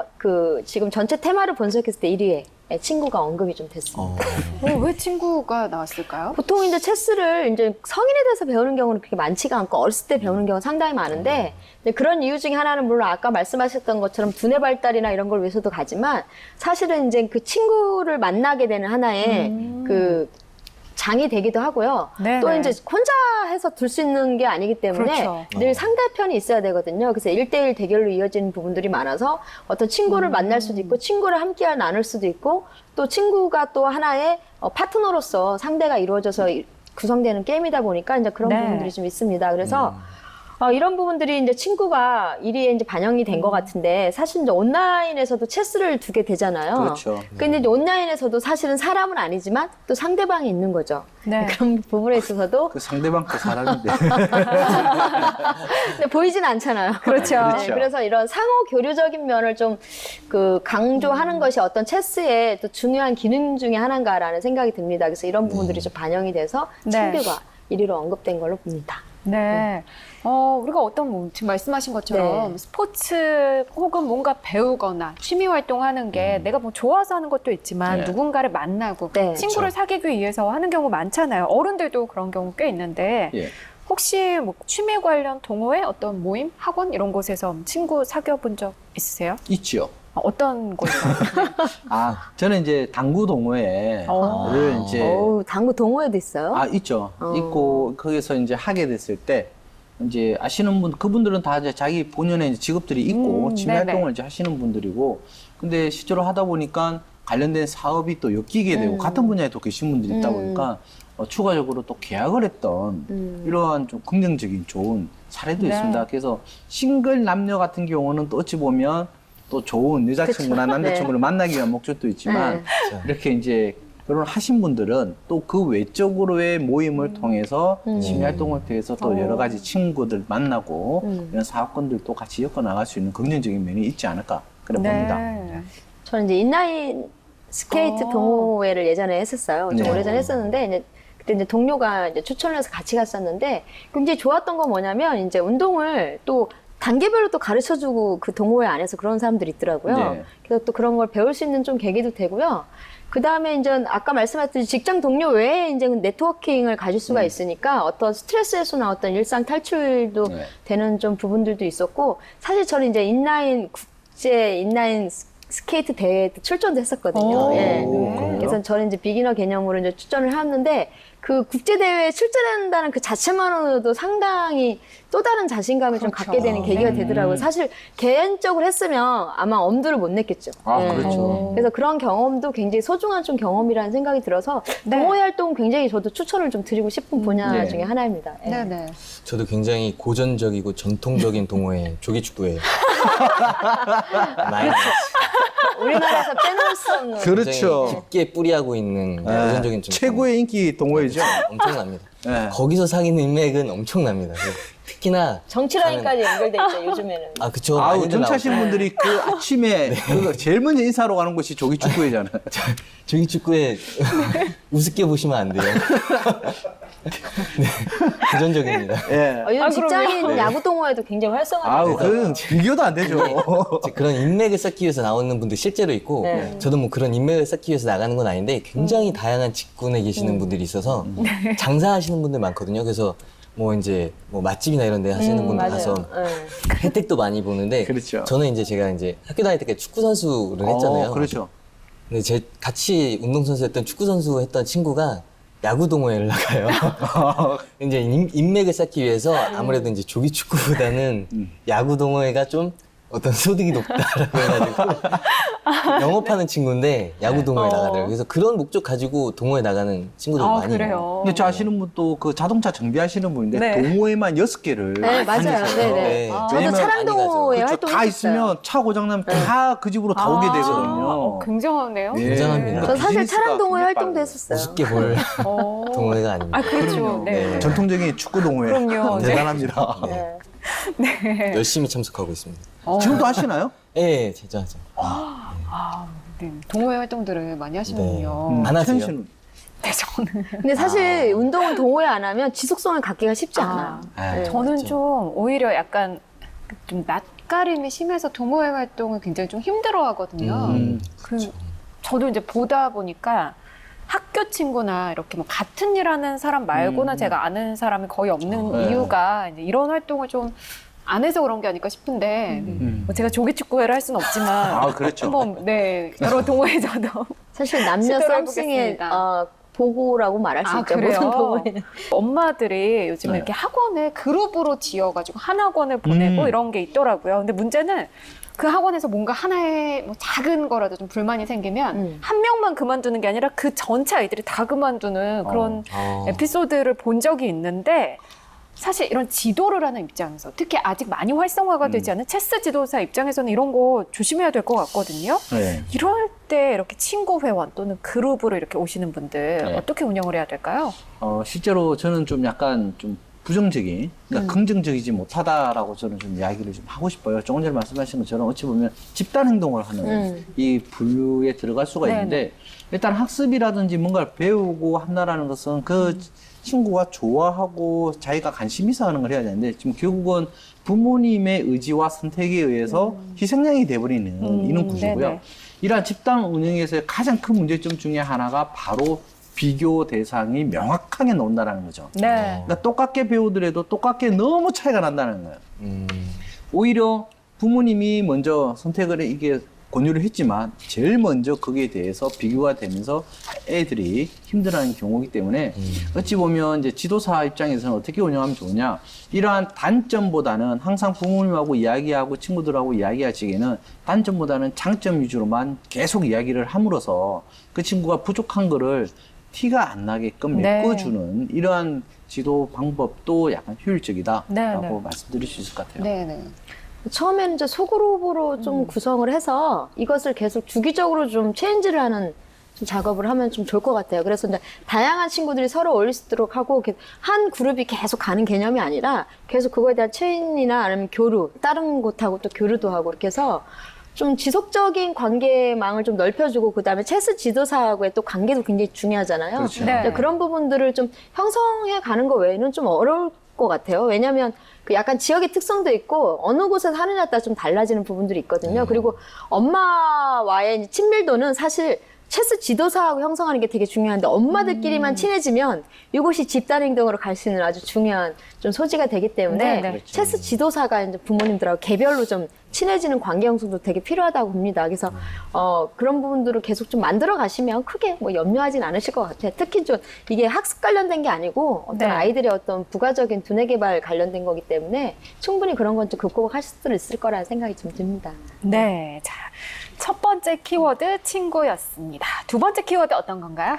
지금 전체 테마를 분석했을 때 1위에 친구가 언급이 좀 됐습니다. 왜 친구가 나왔을까요? 보통 이제 체스를 이제 성인이 돼서 배우는 경우는 그렇게 많지가 않고 어렸을 때 배우는 경우가 상당히 많은데 근데 그런 이유 중에 하나는 물론 아까 말씀하셨던 것처럼 두뇌 발달이나 이런 걸 위해서도 가지만 사실은 이제 그 친구를 만나게 되는 하나의 그 장이 되기도 하고요. 네네. 또 이제 혼자 해서 둘 수 있는 게 아니기 때문에 그렇죠. 늘 상대편이 있어야 되거든요. 그래서 1대1 대결로 이어지는 부분들이 많아서 어떤 친구를 만날 수도 있고 친구를 함께 나눌 수도 있고 또 친구가 또 하나의 파트너로서 상대가 이루어져서 구성되는 게임이다 보니까 이제 그런 네. 부분들이 좀 있습니다. 그래서 이런 부분들이 이제 친구가 1위에 이제 반영이 된 것 같은데 사실 이제 온라인에서도 체스를 두게 되잖아요. 그렇죠. 근데 이제 온라인에서도 사실은 사람은 아니지만 또 상대방이 있는 거죠. 네. 그런 부분에 있어서도 그 상대방도 사람인데. 근데 보이진 않잖아요. 그렇죠. 그렇죠. 그래서 이런 상호 교류적인 면을 좀 강조하는 것이 어떤 체스의 또 중요한 기능 중에 하나인가라는 생각이 듭니다. 그래서 이런 부분들이 좀 반영이 돼서 네. 친구가 1위로 언급된 걸로 봅니다. 네. 우리가 지금 말씀하신 것처럼 네. 스포츠 혹은 뭔가 배우거나 취미 활동하는 게 내가 뭐 좋아서 하는 것도 있지만 네. 누군가를 만나고 네. 친구를 사귀기 위해서 하는 경우 많잖아요. 어른들도 그런 경우 꽤 있는데 예. 혹시 뭐 취미 관련 동호회 어떤 모임, 학원 이런 곳에서 친구 사귀어 본 적 있으세요? 있죠. 어떤 곳이요? 저는 이제 당구 동호회를 이제 당구 동호회도 있어요? 있죠. 있고 거기서 이제 하게 됐을 때 이제 아시는 분 그분들은 다 이제 자기 본연의 이제 직업들이 있고 취미 네네. 활동을 이제 하시는 분들이고 근데 실제로 하다 보니까 관련된 사업이 또 엮이게 되고 같은 분야에 또 계신 분들이 있다 보니까 추가적으로 또 계약을 했던 이러한 좀 긍정적인 좋은 사례도 네. 있습니다. 그래서 싱글 남녀 같은 경우는 또 어찌 보면 또 좋은 여자친구나 그쵸. 남자친구를 만나기 위한 목적도 있지만 이렇게 이제 결혼하신 분들은 또 그 외적으로의 모임을 통해서 취미 활동을 통해서 또 여러 가지 친구들 만나고 이런 사업권들도 같이 엮어 나갈 수 있는 긍정적인 면이 있지 않을까 그래 봅니다. 네. 저는 이제 인라인 스케이트 동호회를 예전에 했었어요. 좀 네. 오래전에 했었는데 이제 그때 이제 동료가 이제 추천을 해서 같이 갔었는데 굉장히 좋았던 건 뭐냐면 이제 운동을 또 단계별로 또 가르쳐주고 그 동호회 안에서 그런 사람들이 있더라고요. 네. 그래서 또 그런 걸 배울 수 있는 좀 계기도 되고요. 그 다음에 이제 아까 말씀하셨듯이 직장 동료 외에 이제 네트워킹을 가질 수가 있으니까 어떤 스트레스 해소나 어떤 일상 탈출도 네. 되는 좀 부분들도 있었고 사실 저는 이제 국제 인라인 스케이트 대회에 출전도 했었거든요. 오, 예. 그래요? 그래서 저는 이제 비기너 개념으로 이제 출전을 했는데 그 국제대회에 출전한다는 그 자체만으로도 상당히 또 다른 자신감을 좀 그렇죠. 갖게 되는 계기가 되더라고요. 사실 개인적으로 했으면 아마 엄두를 못 냈겠죠. 예. 그렇죠. 그래서 그런 경험도 굉장히 소중한 좀 경험이라는 생각이 들어서 네. 동호회 활동 굉장히 저도 추천을 좀 드리고 싶은 분야 네. 중에 하나입니다. 예. 네네. 저도 굉장히 고전적이고 전통적인 동호회 조기축구회 많이 우리나라에서 빼놓을 수 없는 그렇죠. 굉장히 깊게 뿌리하고 있는 고전적인 전통. 최고의 인기 동호회죠. 엄청납니다. 네. 거기서 사귀는 인맥은 엄청납니다. 특히나 정치라인까지 연결돼 있죠 요즘에는. 그쵸. 아우 많이들 정차신 나오죠. 분들이 그 아침에 그 제일 먼저 인사하러 가는 곳이 조기축구회잖아요. 조기축구회 우습게 보시면 안 돼요. 네, 고전적입니다. 예. 요즘 직장인 그럼요. 야구 동호회도 굉장히 활성화돼요. 아우 그건 비교도 안 되죠. 이제 그런 인맥을 쌓기 위해서 나오는 분들 실제로 있고 네. 저도 뭐 그런 인맥을 쌓기 위해서 나가는 건 아닌데 굉장히 다양한 직군에 계시는 분들이 있어서 장사하시는 분들 많거든요. 그래서 뭐 이제 뭐 맛집이나 이런 데 하시는 분들 맞아요. 가서 네. 혜택도 많이 보는데 그렇죠. 저는 이제 제가 이제 학교 다닐 때 축구 선수를 했잖아요. 그렇죠. 근데 제 같이 운동선수였던 축구선수 했던 친구가 야구 동호회를 나가요. 이제 인맥을 쌓기 위해서 아무래도 이제 조기 축구보다는 야구 동호회가 좀 어떤 소득이 높다라고 해가지고 영업하는 친구인데 야구 동호회 나가더라고요. 그래서 그런 목적 가지고 동호회 나가는 친구들 아, 많이 그래요. 근데 저 아시는 분도 그 자동차 정비하시는 분인데 네. 동호회만 6개를 네, 맞아요. 다니세요. 네네. 아. 저도 왜냐면 차량 동호회 그렇죠. 활동했어요. 다 있으면 차 고장나면 다 그 집으로 다 오게 되거든요. 굉장하네요. 예. 굉장합니다. 전 사실 비즈니스가 차량 동호회 굉장히 활동도 빠르고. 했었어요. 우습게 볼 어. 동호회가 아닙니다. 아, 그렇죠. 그럼요. 네. 전통적인 축구 동호회. 그럼요. 네. 대단합니다. 네. 열심히 참석하고 있습니다. 지금도 하시나요? 예, 제가 하죠. 아, 네. 동호회 활동들을 많이 하시는군요. 안 하세요? 태연 씨는? 네, 저는. 근데 사실 운동은 동호회 안 하면 지속성을 갖기가 쉽지 않아요. 아, 저는 맞죠. 좀 오히려 약간 좀 낯가림이 심해서 동호회 활동을 굉장히 좀 힘들어 하거든요. 저도 이제 보다 보니까 학교 친구나 이렇게 뭐 같은 일 하는 사람 말고는 제가 아는 사람이 거의 없는 네. 이유가 이제 이런 활동을 좀 안 해서 그런 게 아닐까 싶은데 뭐 제가 조기 축구회를 할 수는 없지만 아, 그렇죠. 한번 네 여러 동호회 저도 사실 남녀 시도를 썸씽의 해보겠습니다. 보고라고 말할 수 아, 있죠. 그래요? 모든 동호회는. 엄마들이 요즘에 네. 이렇게 학원을 그룹으로 지어가지고 한 학원을 보내고 이런 게 있더라고요. 근데 문제는 그 학원에서 뭔가 하나의 뭐 작은 거라도 좀 불만이 생기면 한 명만 그만두는 게 아니라 그 전체 아이들이 다 그만두는 그런 에피소드를 본 적이 있는데 사실 이런 지도를 하는 입장에서 특히 아직 많이 활성화가 되지 않은 체스 지도사 입장에서는 이런 거 조심해야 될 것 같거든요. 네. 이럴 때 이렇게 친구 회원 또는 그룹으로 이렇게 오시는 분들 네. 어떻게 운영을 해야 될까요? 실제로 저는 좀 약간 좀 부정적인, 그러니까 긍정적이지 못하다라고 저는 좀 이야기를 좀 하고 싶어요. 조금 전에 말씀하신 것처럼 어찌 보면 집단 행동을 하는 이 분류에 들어갈 수가 네네. 있는데 일단 학습이라든지 뭔가를 배우고 한다라는 것은 그 친구가 좋아하고 자기가 관심 있어 하는 걸 해야 되는데 지금 결국은 부모님의 의지와 선택에 의해서 희생양이 돼버리는 이런 구조고요. 네네. 이러한 집단 운영에서의 가장 큰 문제점 중에 하나가 바로 비교 대상이 명확하게 나온다는 거죠. 네. 그러니까 똑같게 배우더라도 똑같게 너무 차이가 난다는 거예요. 오히려 부모님이 먼저 선택을 이게 권유를 했지만 제일 먼저 거기에 대해서 비교가 되면서 애들이 힘들어하는 경우이기 때문에 어찌 보면 이제 지도사 입장에서는 어떻게 운영하면 좋으냐 이러한 단점보다는 항상 부모님하고 이야기하고 친구들하고 이야기하시기에는 단점보다는 장점 위주로만 계속 이야기를 함으로써 그 친구가 부족한 거를 티가 안 나게끔 네. 메꿔주는 이러한 지도 방법도 약간 효율적이다라고 네. 말씀드릴 수 있을 것 같아요. 네네. 처음에는 이제 소그룹으로 좀 구성을 해서 이것을 계속 주기적으로 좀 체인지를 하는 좀 작업을 하면 좀 좋을 것 같아요. 그래서 이제 다양한 친구들이 서로 어울릴 수 있도록 하고 이렇게 한 그룹이 계속 가는 개념이 아니라 계속 그거에 대한 체인이나 아니면 교류, 다른 곳하고 또 교류도 하고 이렇게 해서 좀 지속적인 관계망을 좀 넓혀주고 그다음에 체스 지도사하고의 또 관계도 굉장히 중요하잖아요. 그렇죠. 네. 이제 그런 부분들을 좀 형성해 가는 거 외에는 좀 어려울 것 같아요. 왜냐하면 그 약간 지역의 특성도 있고 어느 곳에 사느냐에 따라 좀 달라지는 부분들이 있거든요. 그리고 엄마와의 친밀도는 사실 체스 지도사하고 형성하는 게 되게 중요한데 엄마들끼리만 친해지면 이곳이 집단 행동으로 갈 수 있는 아주 중요한 좀 소지가 되기 때문에 네, 네. 체스 지도사가 이제 부모님들하고 개별로 좀 친해지는 관계 형성도 되게 필요하다고 봅니다. 그래서 그런 부분들을 계속 좀 만들어 가시면 크게 뭐 염려하진 않으실 것 같아요. 특히 좀 이게 학습 관련된 게 아니고 어떤 네. 아이들의 어떤 부가적인 두뇌 개발 관련된 거기 때문에 충분히 그런 건 좀 극복하실 수 있을 거라는 생각이 좀 듭니다. 네. 자, 첫 번째 키워드 친구였습니다. 두 번째 키워드 어떤 건가요?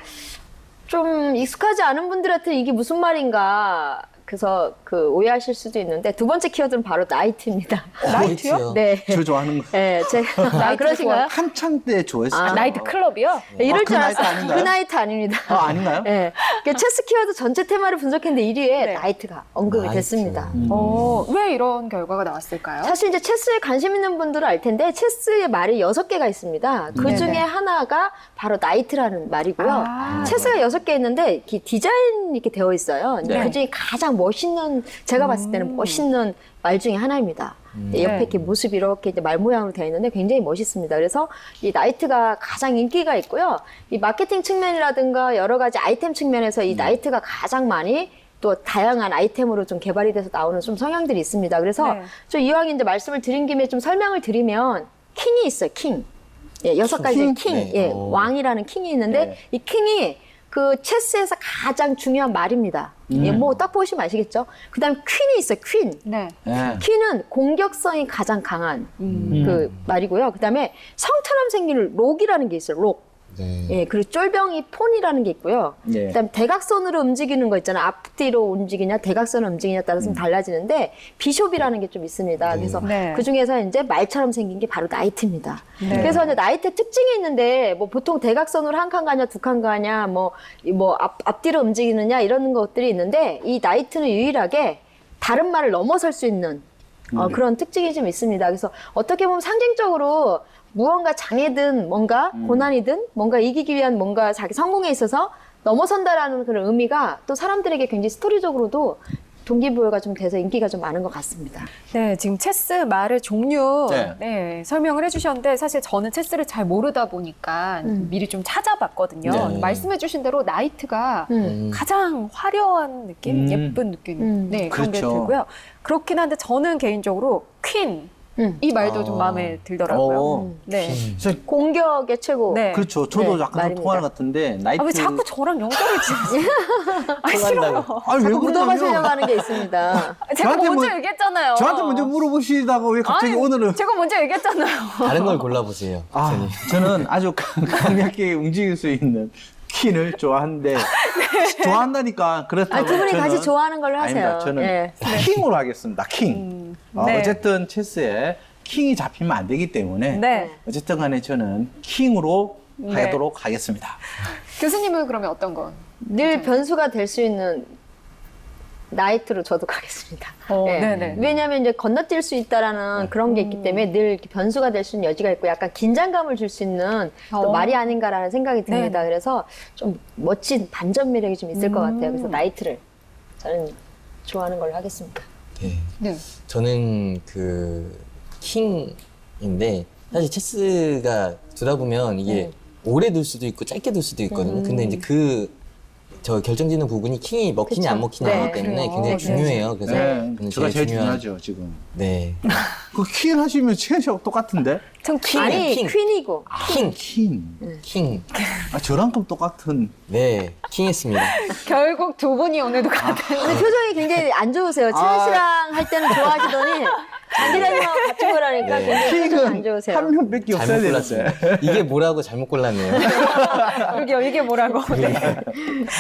좀 익숙하지 않은 분들한테 이게 무슨 말인가 그래서 그 오해하실 수도 있는데 두 번째 키워드는 바로 나이트입니다. 나이트요? 네. 저 좋아하는 거. 네, 제가 그러신가요? 한창 때 좋아했어요. 나이트 클럽이요? 네, 이럴 그 줄 나이트 알았어요. 아닌가요? 그 나이트 아닙니다. 아닌가요? 네. 그 체스 키워드 전체 테마를 분석했는데 1위에 네. 나이트가 언급이 나이트. 됐습니다. 왜 이런 결과가 나왔을까요? 사실 이제 체스에 관심 있는 분들은 알 텐데 체스의 말이 6개가 있습니다. 그 중에 네네. 하나가 바로 나이트라는 말이고요. 아. 체스가 6개 있는데 이렇게 디자인 이렇게 되어 있어요. 네. 그 중에 가장 멋있는 제가 봤을 때는 멋있는 말 중에 하나입니다. 옆에 네. 이렇게 모습이 이렇게 이제 말 모양으로 되어 있는데 굉장히 멋있습니다. 그래서 이 나이트가 가장 인기가 있고요. 이 마케팅 측면이라든가 여러 가지 아이템 측면에서 이 나이트가 가장 많이 또 다양한 아이템으로 좀 개발이 돼서 나오는 좀 성향들이 있습니다. 그래서 네. 저 이왕 이제 말씀을 드린 김에 좀 설명을 드리면 킹이 있어요. 킹. 예, 6가지 킹? 킹, 네. 예, 오. 왕이라는 킹이 있는데 네. 이 킹이 그 체스에서 가장 중요한 말입니다. 예, 뭐 딱 보시면 아시겠죠? 그다음 퀸이 있어요. 퀸. 네. 예. 퀸은 공격성이 가장 강한 그 말이고요. 그다음에 성처럼 생긴 록이라는 게 있어요. 록. 네. 예, 그리고 쫄병이 폰이라는 게 있고요. 예. 그다음에 대각선으로 움직이는 거 있잖아요. 앞뒤로 움직이냐, 대각선으로 움직이냐에 따라서 좀 달라지는데 비숍이라는 게 좀 있습니다. 그래서 네. 그 중에서 이제 말처럼 생긴 게 바로 나이트입니다. 네. 그래서 이제 나이트 특징이 있는데 뭐 보통 대각선으로 한 칸 가냐, 두 칸 가냐, 뭐 앞뒤로 움직이느냐 이런 것들이 있는데 이 나이트는 유일하게 다른 말을 넘어설 수 있는 그런 특징이 좀 있습니다. 그래서 어떻게 보면 상징적으로 무언가 장애든 뭔가 고난이든 뭔가 이기기 위한 뭔가 자기 성공에 있어서 넘어선다라는 그런 의미가 또 사람들에게 굉장히 스토리적으로도 동기부여가 좀 돼서 인기가 좀 많은 것 같습니다. 네, 지금 체스 말의 종류 네. 네, 설명을 해주셨는데 사실 저는 체스를 잘 모르다 보니까 미리 좀 찾아봤거든요. 네. 말씀해주신 대로 나이트가 가장 화려한 느낌, 예쁜 느낌, 네, 그런 게 그렇죠. 들고요. 그렇긴 한데 저는 개인적으로 퀸, 이 말도 좀 마음에 들더라고요. 네. 그래서 공격의 최고. 네. 그렇죠. 저도 네, 약간 좀 말입니다. 통하는 것 같은데 나이트. 아, 왜 자꾸 저랑 연결을 지으세요? 아, 싫어요. 아니, 왜 자꾸 묻어가시려고 그러냐면 하는 게 있습니다. 제가 저한테 먼저 뭐- 얘기했잖아요. 저한테 먼저 물어보시다가 왜 갑자기 아니, 오늘은 제가 먼저 얘기했잖아요. 다른 걸 골라보세요. 아, 저는 아주 강력하게 움직일 수 있는 퀸을 좋아하는데 좋아한다니까 그렇다고 두 분이 저는- 같이 좋아하는 걸로 하세요. 아닙니다. 저는 예. 킹으로 하겠습니다. 킹. 네. 어쨌든 체스에 킹이 잡히면 안 되기 때문에 네. 어쨌든 간에 저는 킹으로 네. 하도록 하겠습니다. 교수님은 그러면 어떤 건? 늘 변수가 될 수 있는 나이트로 저도 가겠습니다. 예. 네네. 왜냐하면 이제 건너뛸 수 있다라는 그런 게 있기 때문에 늘 이렇게 변수가 될 수 있는 여지가 있고 약간 긴장감을 줄 수 있는 또 말이 아닌가라는 생각이 듭니다. 그래서 좀 멋진 반전 매력이 좀 있을 것 같아요. 그래서 나이트를 저는 좋아하는 걸로 하겠습니다. 네. 네. 저는 그 킹인데 사실 체스가 두다 보면 이게 오래 둘 수도 있고 짧게 둘 수도 있거든요. 근데 이제 저 결정짓는 부분이 킹이 먹히냐 그쵸. 안 먹히냐이기 네, 때문에 그래요. 굉장히 네, 중요해요. 그래서 네, 저는 제가 제일 중요한- 중요하죠 지금. 네. 그 퀸 하시면 체스하고 똑같은데? 전 킹. 아니 킹. 퀸이고 킹. 킹. 킹. 아, 저랑 좀 똑같은. 네. 킹했습니다. 결국 두 분이 오늘도 같은. 근데 표정이 굉장히 안 좋으세요. 채연 씨랑 할 때는 좋아하시더니 장기자님하고 같이 보라니까 네. 굉장히 표정이 안 좋으세요. 한 명밖에 없어야 잘못 되는데. 골랐어요. 이게 뭐라고 잘못 골랐네요. 여기요, 이게 뭐라고. 네.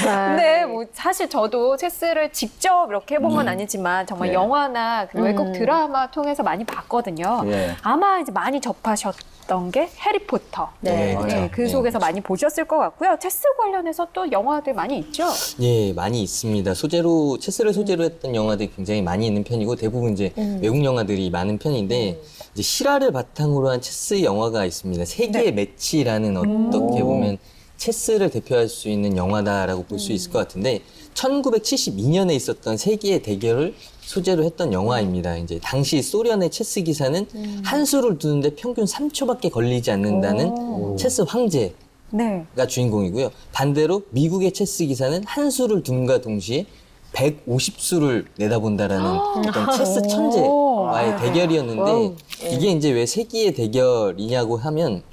아, 근데 뭐 사실 저도 체스를 직접 이렇게 해본 건 아니지만 정말 네. 영화나 그 외국 드라마 통해서 많이 봤거든요. 예. 아마 이제 많이 접하셨던 게 해리포터. 네. 그렇죠. 네, 그 네. 속에서 많이 보셨을 것 같고요. 체스 관련해서 또 영화들 많이 있죠. 예, 많이 있습니다. 체스를 소재로 했던 영화들이 굉장히 많이 있는 편이고 대부분 이제 외국 영화들이 많은 편인데 이제 실화를 바탕으로 한 체스 영화가 있습니다. 세계의 매치라는 어떻게 보면 체스를 대표할 수 있는 영화다라고 볼 수 있을 것 같은데 1972년에 있었던 세계의 대결을 소재로 했던 영화입니다. 이제 당시 소련의 체스 기사는 한 수를 두는데 평균 3초밖에 걸리지 않는다는 체스 황제 네. 가 주인공이고요. 반대로 미국의 체스 기사는 한 수를 둔과 동시에 150수를 내다본다라는 어떤 체스 천재와의 대결이었는데 와우. 이게 이제 왜 세기의 대결이냐고 하면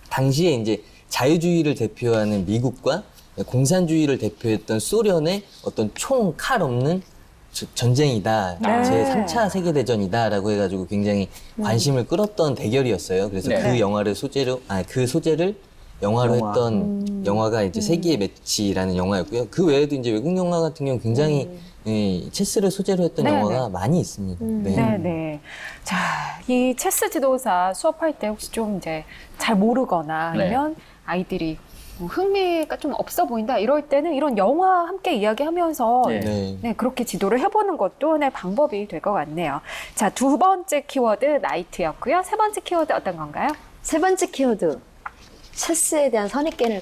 당시에 이제 자유주의를 대표하는 미국과 공산주의를 대표했던 소련의 어떤 총, 칼 없는 전쟁이다. 네. 제3차 세계대전이다라고 해가지고 굉장히 관심을 끌었던 대결이었어요. 그래서 네. 그 영화를 그 소재를 영화로 영화. 했던 영화가 이제 세기의 매치라는 영화였고요. 그 외에도 이제 외국 영화 같은 경우 굉장히 체스를 소재로 했던 네, 영화가 많이 있습니다. 네. 네, 네. 자, 이 체스 지도사 수업할 때 혹시 좀 이제 잘 모르거나 아니면 아이들이 뭐 흥미가 좀 없어 보인다 이럴 때는 이런 영화 함께 이야기하면서 네. 네. 네, 그렇게 지도를 해보는 것도 하나의 방법이 될 것 같네요. 자, 두 번째 키워드 나이트였고요. 세 번째 키워드 어떤 건가요? 세 번째 키워드 체스에 대한 선입견을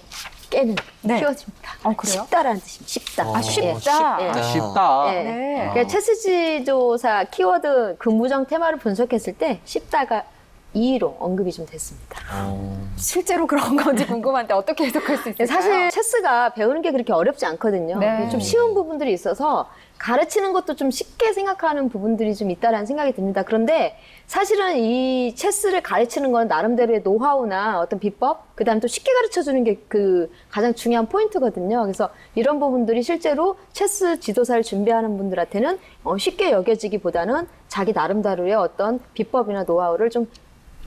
깨는 네. 키워드입니다. 그래요? 쉽다라는 뜻입니다. 쉽다. 아, 쉽다. 예. 아, 쉽다. 예. 네. 그러니까 체스 지도사 키워드 근무정 테마를 분석했을 때 쉽다가 2로 언급이 좀 됐습니다. 실제로 그런 건지 궁금한데 어떻게 해석할 수 있을까요? 사실 체스가 배우는 게 그렇게 어렵지 않거든요. 네. 좀 쉬운 부분들이 있어서 가르치는 것도 좀 쉽게 생각하는 부분들이 좀 있다라는 생각이 듭니다. 그런데 사실은 이 체스를 가르치는 건 나름대로의 노하우나 어떤 비법, 그다음 또 쉽게 가르쳐주는 게 그 가장 중요한 포인트거든요. 그래서 이런 부분들이 실제로 체스 지도사를 준비하는 분들한테는 쉽게 여겨지기보다는 자기 나름대로의 어떤 비법이나 노하우를 좀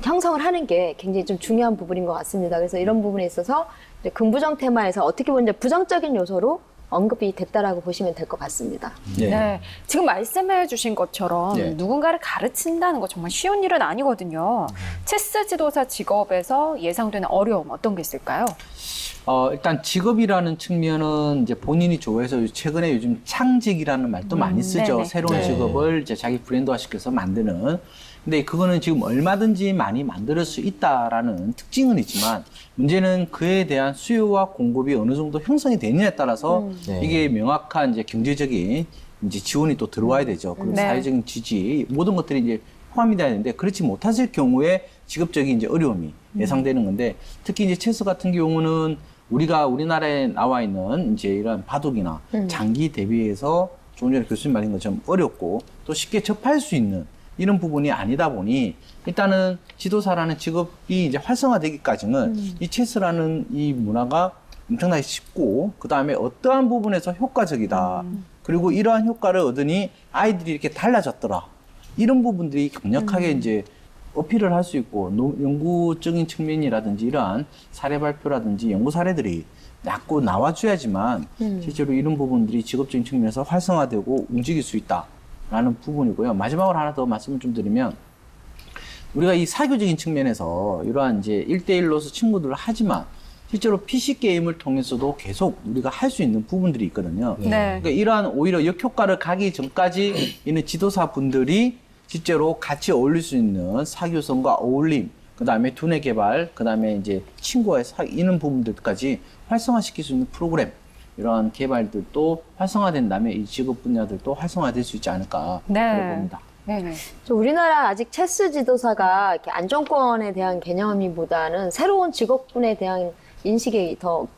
형성을 하는 게 굉장히 좀 중요한 부분인 것 같습니다. 그래서 이런 부분에 있어서 이제 긍부정 테마에서 어떻게 보면 이제 부정적인 요소로 언급이 됐다라고 보시면 될 것 같습니다. 네. 지금 말씀해 주신 것처럼 네. 누군가를 가르친다는 거 정말 쉬운 일은 아니거든요. 체스 지도사 직업에서 예상되는 어려움 어떤 게 있을까요? 일단 직업이라는 측면은 이제 본인이 좋아해서 최근에 요즘 창직이라는 말도 많이 쓰죠. 네네. 새로운 네. 직업을 이제 자기 브랜드화 시켜서 만드는. 근데 그거는 지금 얼마든지 많이 만들 수 있다라는 특징은 있지만 문제는 그에 대한 수요와 공급이 어느 정도 형성이 되느냐에 따라서 네. 이게 명확한 이제 경제적인 이제 지원이 또 들어와야 되죠. 그리고 네. 사회적인 지지 모든 것들이 이제 포함이 돼야 되는데 그렇지 못하실 경우에 직업적인 이제 어려움이 예상되는 건데 특히 이제 체스 같은 경우는 우리나라에 나와 있는 이제 이런 바둑이나 장기 대비해서 조금 전에 교수님 말한 것처럼 어렵고 또 쉽게 접할 수 있는 이런 부분이 아니다 보니 일단은 지도사라는 직업이 이제 활성화되기까지는 이 체스라는 이 문화가 엄청나게 쉽고 그 다음에 어떠한 부분에서 효과적이다. 그리고 이러한 효과를 얻으니 아이들이 이렇게 달라졌더라. 이런 부분들이 강력하게 이제 어필을 할 수 있고 연구적인 측면이라든지 이러한 사례 발표라든지 연구 사례들이 자꾸 나와줘야지만 실제로 이런 부분들이 직업적인 측면에서 활성화되고 움직일 수 있다라는 부분이고요. 마지막으로 하나 더 말씀을 좀 드리면 우리가 이 사교적인 측면에서 이러한 이제 1대1로서 친구들을 하지만 실제로 PC 게임을 통해서도 계속 우리가 할 수 있는 부분들이 있거든요. 네. 그러니까 이러한 오히려 역효과를 가기 전까지 있는 지도사 분들이 실제로 같이 어울릴 수 있는 사교성과 어울림, 그 다음에 두뇌 개발, 그 다음에 이제 친구와의 이런 부분들까지 활성화시킬 수 있는 프로그램, 이러한 개발들도 활성화된다면 이 직업 분야들도 활성화될 수 있지 않을까 네. 그렇게 봅니다. 네네. 우리나라 아직 체스 지도사가 이렇게 안정권에 대한 개념이보다는 새로운 직업군에 대한 인식이 더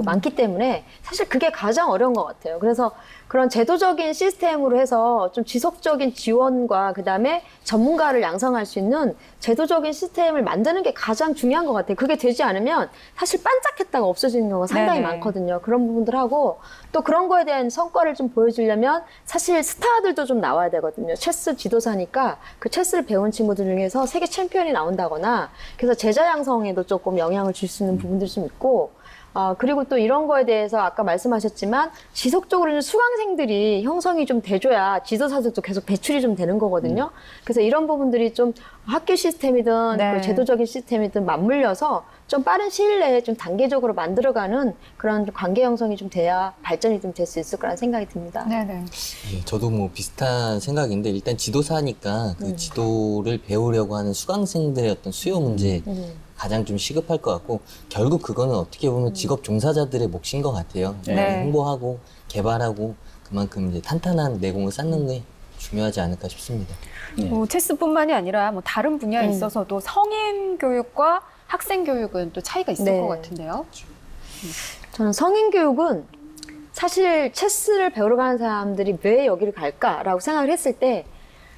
많기 때문에 사실 그게 가장 어려운 것 같아요. 그래서 그런 제도적인 시스템으로 해서 좀 지속적인 지원과 그다음에 전문가를 양성할 수 있는 제도적인 시스템을 만드는 게 가장 중요한 것 같아요. 그게 되지 않으면 사실 반짝했다가 없어지는 경우가 상당히 네네. 많거든요. 그런 부분들하고 또 그런 거에 대한 성과를 좀 보여주려면 사실 스타들도 좀 나와야 되거든요. 체스 지도사니까 그 체스를 배운 친구들 중에서 세계 챔피언이 나온다거나 그래서 제자 양성에도 조금 영향을 줄 수 있는 부분들이 좀 있고 그리고 또 이런 거에 대해서 아까 말씀하셨지만 지속적으로 수강생들이 형성이 좀 돼줘야 지도사들도 계속 배출이 좀 되는 거거든요. 그래서 이런 부분들이 좀 학교 시스템이든 네. 그 제도적인 시스템이든 맞물려서 좀 빠른 시일 내에 좀 단계적으로 만들어가는 그런 관계 형성이 좀 돼야 발전이 좀 될 수 있을 거라는 생각이 듭니다. 네네. 예, 저도 뭐 비슷한 생각인데 일단 지도사니까 그 지도를 배우려고 하는 수강생들의 어떤 수요 문제 가장 좀 시급할 것 같고 결국 그거는 어떻게 보면 직업 종사자들의 몫인 것 같아요. 네. 홍보하고 개발하고 그만큼 이제 탄탄한 내공을 쌓는 게 중요하지 않을까 싶습니다. 뭐 체스뿐만이 아니라 뭐 다른 분야에 있어서도 성인 교육과 학생 교육은 또 차이가 있을 네. 것 같은데요. 저는 성인 교육은 사실 체스를 배우러 가는 사람들이 왜 여기를 갈까라고 생각을 했을 때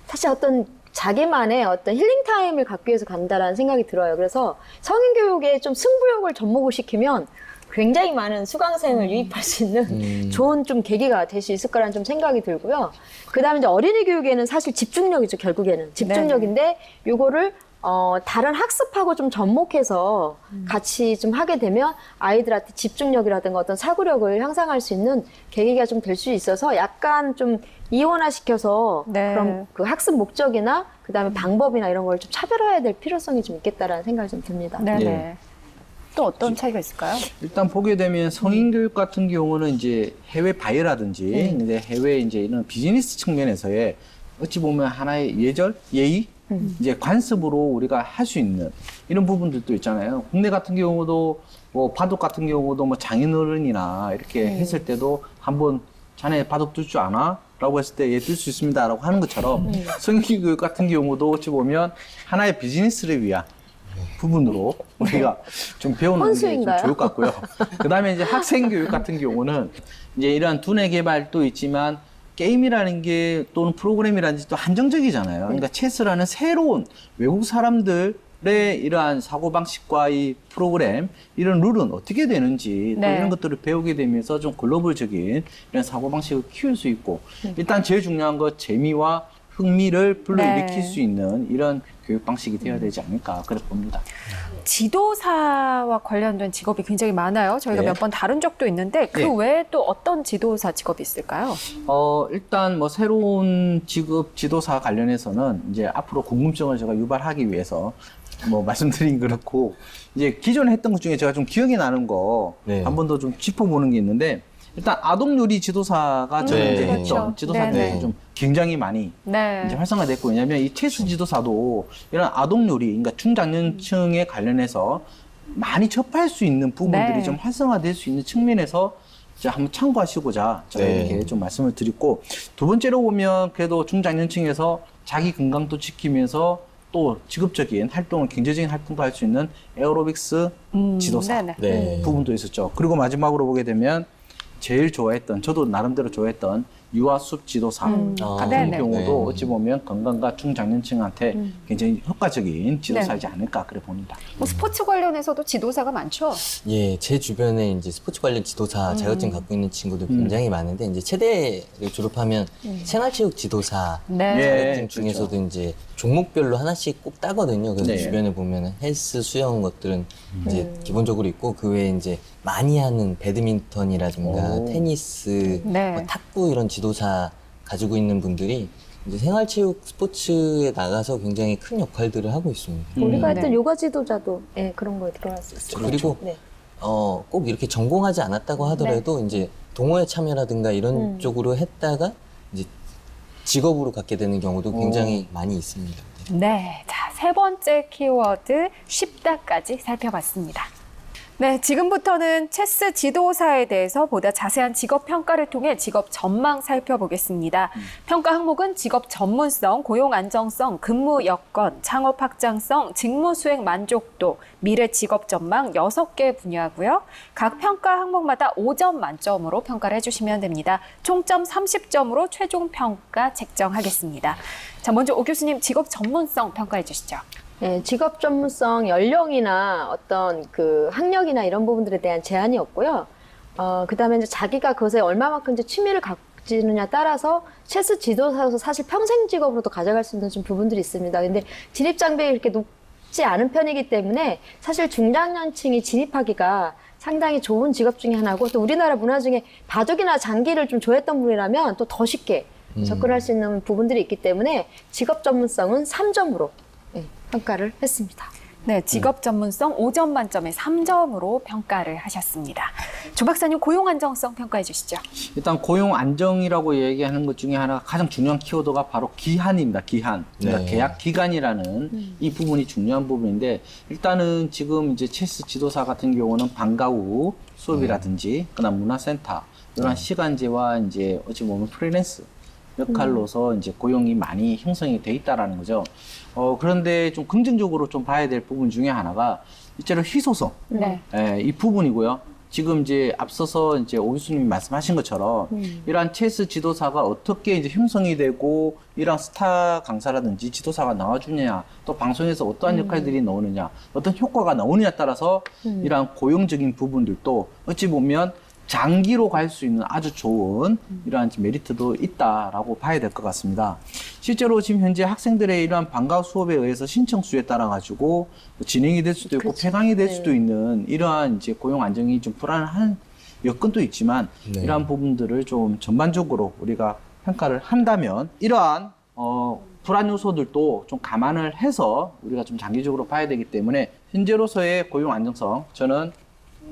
사실 어떤 자기만의 어떤 힐링 타임을 갖기 위해서 간다라는 생각이 들어요. 그래서 성인 교육에 좀 승부욕을 접목을 시키면 굉장히 많은 수강생을 유입할 수 있는 좋은 좀 계기가 될 수 있을 거라는 좀 생각이 들고요. 그 다음에 이제 어린이 교육에는 사실 집중력이죠, 결국에는. 집중력인데 요거를 다른 학습하고 좀 접목해서 같이 좀 하게 되면 아이들한테 집중력이라든가 어떤 사고력을 향상할 수 있는 계기가 좀 될 수 있어서 약간 좀 이원화시켜서 네. 그런 그 학습 목적이나 그다음에 방법이나 이런 걸 좀 차별화해야 될 필요성이 좀 있겠다라는 생각이 좀 듭니다. 네네. 네. 또 어떤 차이가 있을까요? 일단 보게 되면 성인 교육 같은 경우는 이제 해외 바이어라든지 이제 해외 이제 이런 비즈니스 측면에서의 어찌 보면 하나의 예의, 이제 관습으로 우리가 할 수 있는 이런 부분들도 있잖아요. 국내 같은 경우도 뭐 바둑 같은 경우도 뭐 장인어른이나 이렇게 했을 때도 한번 자네 바둑 둘 줄 아나? 라고 했을 때 예, 들 수 있습니다. 라고 하는 것처럼 성기 교육 같은 경우도 어찌 보면 하나의 비즈니스를 위한 부분으로 우리가 좀 배우는 게 좀 혼수인가요? 좋을 것 같고요. 그 다음에 이제 학생 교육 같은 경우는 이제 이러한 두뇌 개발도 있지만 게임이라는 게 또는 프로그램이라든지 또 한정적이잖아요. 그러니까 체스라는 새로운 외국 사람들의 이러한 사고방식과 이 프로그램, 이런 룰은 어떻게 되는지 또 네. 이런 것들을 배우게 되면서 좀 글로벌적인 이런 사고방식을 키울 수 있고 일단 제일 중요한 건 재미와 흥미를 불러일으킬 네. 수 있는 이런 교육 방식이 되어야 되지 않을까 그렇게 봅니다. 지도사와 관련된 직업이 굉장히 많아요. 저희가 네. 몇 번 다룬 적도 있는데 그 네. 외에 또 어떤 지도사 직업이 있을까요? 일단 뭐 새로운 직업 지도사 관련해서는 이제 앞으로 궁금증을 제가 유발하기 위해서 뭐 말씀드린 그렇고 이제 기존에 했던 것 중에 제가 좀 기억이 나는 거 한 네. 번 더 좀 짚어보는 게 있는데 일단 아동 요리 지도사가 저는 네. 이제 그렇죠. 했던 지도사들이 네네. 좀 굉장히 많이 네. 이제 활성화됐고 왜냐하면 이 체스 지도사도 이런 아동 요리, 그러니까 중장년층에 관련해서 많이 접할 수 있는 부분들이 네. 좀 활성화될 수 있는 측면에서 이제 한번 참고하시고자 제가 네. 이렇게 좀 말씀을 드렸고 두 번째로 보면 그래도 중장년층에서 자기 건강도 지키면서 또 직업적인 활동을 경제적인 활동도 할 수 있는 에어로빅스 지도사 네네. 네. 부분도 있었죠. 그리고 마지막으로 보게 되면 제일 좋아했던 저도 나름대로 좋아했던 유아숲 지도사 같은 네네. 경우도 네. 어찌 보면 건강과 중장년층한테 굉장히 효과적인 지도사이지 않을까 그래 봅니다. 뭐 스포츠 관련해서도 지도사가 많죠. 예, 제 주변에 이제 스포츠 관련 지도사 자격증 갖고 있는 친구들 굉장히 많은데 이제 체대를 졸업하면 생활체육 지도사 네. 예. 자격증 중에서도 이제 종목별로 하나씩 꼭 따거든요. 그래서 네. 주변에 보면은 헬스, 수영 것들은 이제 기본적으로 있고 그 외에 이제 많이 하는 배드민턴이라든가 오. 테니스, 네. 뭐 탁구 이런 지도사 가지고 있는 분들이 이제 생활체육 스포츠에 나가서 굉장히 큰 역할들을 하고 있습니다. 우리가 했던 네. 요가 지도자도 예, 그런 거에 들어갈 수 있어요. 그리고 네. 꼭 이렇게 전공하지 않았다고 하더라도 이제 동호회 참여라든가 이런 쪽으로 했다가 이제 직업으로 갖게 되는 경우도 굉장히 많이 있습니다. 네. 자, 세 번째 키워드 쉽다까지 살펴봤습니다. 네, 지금부터는 체스 지도사에 대해서 보다 자세한 직업 평가를 통해 직업 전망 살펴보겠습니다. 평가 항목은 직업 전문성, 고용 안정성, 근무 여건, 창업 확장성, 직무 수행 만족도, 미래 직업 전망 6개 분야고요. 각 평가 항목마다 5점 만점으로 평가를 해주시면 됩니다. 총점 30점으로 최종 평가 책정하겠습니다. 자, 먼저 오 교수님 직업 전문성 평가해 주시죠. 네, 직업 전문성, 연령이나 어떤 그 학력이나 이런 부분들에 대한 제한이 없고요. 그다음에 이제 자기가 그것에 얼마만큼 이제 취미를 가지느냐 따라서 체스 지도사로서 사실 평생 직업으로도 가져갈 수 있는 좀 부분들이 있습니다. 근데 진입 장벽이 그렇게 높지 않은 편이기 때문에 사실 중장년층이 진입하기가 상당히 좋은 직업 중에 하나고 또 우리나라 문화 중에 바둑이나 장기를 좀 좋아했던 분이라면 또 더 쉽게 접근할 수 있는 부분들이 있기 때문에 직업 전문성은 3점으로 평가를 했습니다. 네, 직업 전문성 5점 만점에 3점으로 평가를 하셨습니다. 조 박사님 고용 안정성 평가해 주시죠. 일단 고용 안정이라고 얘기하는 것 중에 하나가 가장 중요한 키워드가 바로 기한입니다. 기한. 그러니까 네. 계약 기간이라는 이 부분이 중요한 부분인데 일단은 지금 이제 체스 지도사 같은 경우는 방과 후 수업이라든지 그다음 문화센터 이런 시간제와 이제 어찌 보면 프리랜스 역할로서 이제 고용이 많이 형성이 돼 있다라는 거죠. 그런데 좀 긍정적으로 좀 봐야 될 부분 중에 하나가 실제로 희소성. 네. 이 부분이고요. 지금 이제 앞서서 이제 오 교수님이 말씀하신 것처럼 이러한 체스 지도사가 어떻게 이제 형성이 되고 이러한 스타 강사라든지 지도사가 나와주느냐 또 방송에서 어떠한 역할들이 나오느냐 어떤 효과가 나오느냐에 따라서 이러한 고용적인 부분들도 어찌 보면 장기로 갈 수 있는 아주 좋은 이러한 메리트도 있다라고 봐야 될 것 같습니다. 실제로 지금 현재 학생들의 이러한 방과 수업에 의해서 신청 수에 따라 가지고 진행이 될 수도 있고 폐강이 될 수도 있는 이러한 이제 고용 안정이 좀 불안한 여건도 있지만 네. 이러한 부분들을 좀 전반적으로 우리가 평가를 한다면 이러한 불안 요소들도 좀 감안을 해서 우리가 좀 장기적으로 봐야 되기 때문에 현재로서의 고용 안정성 저는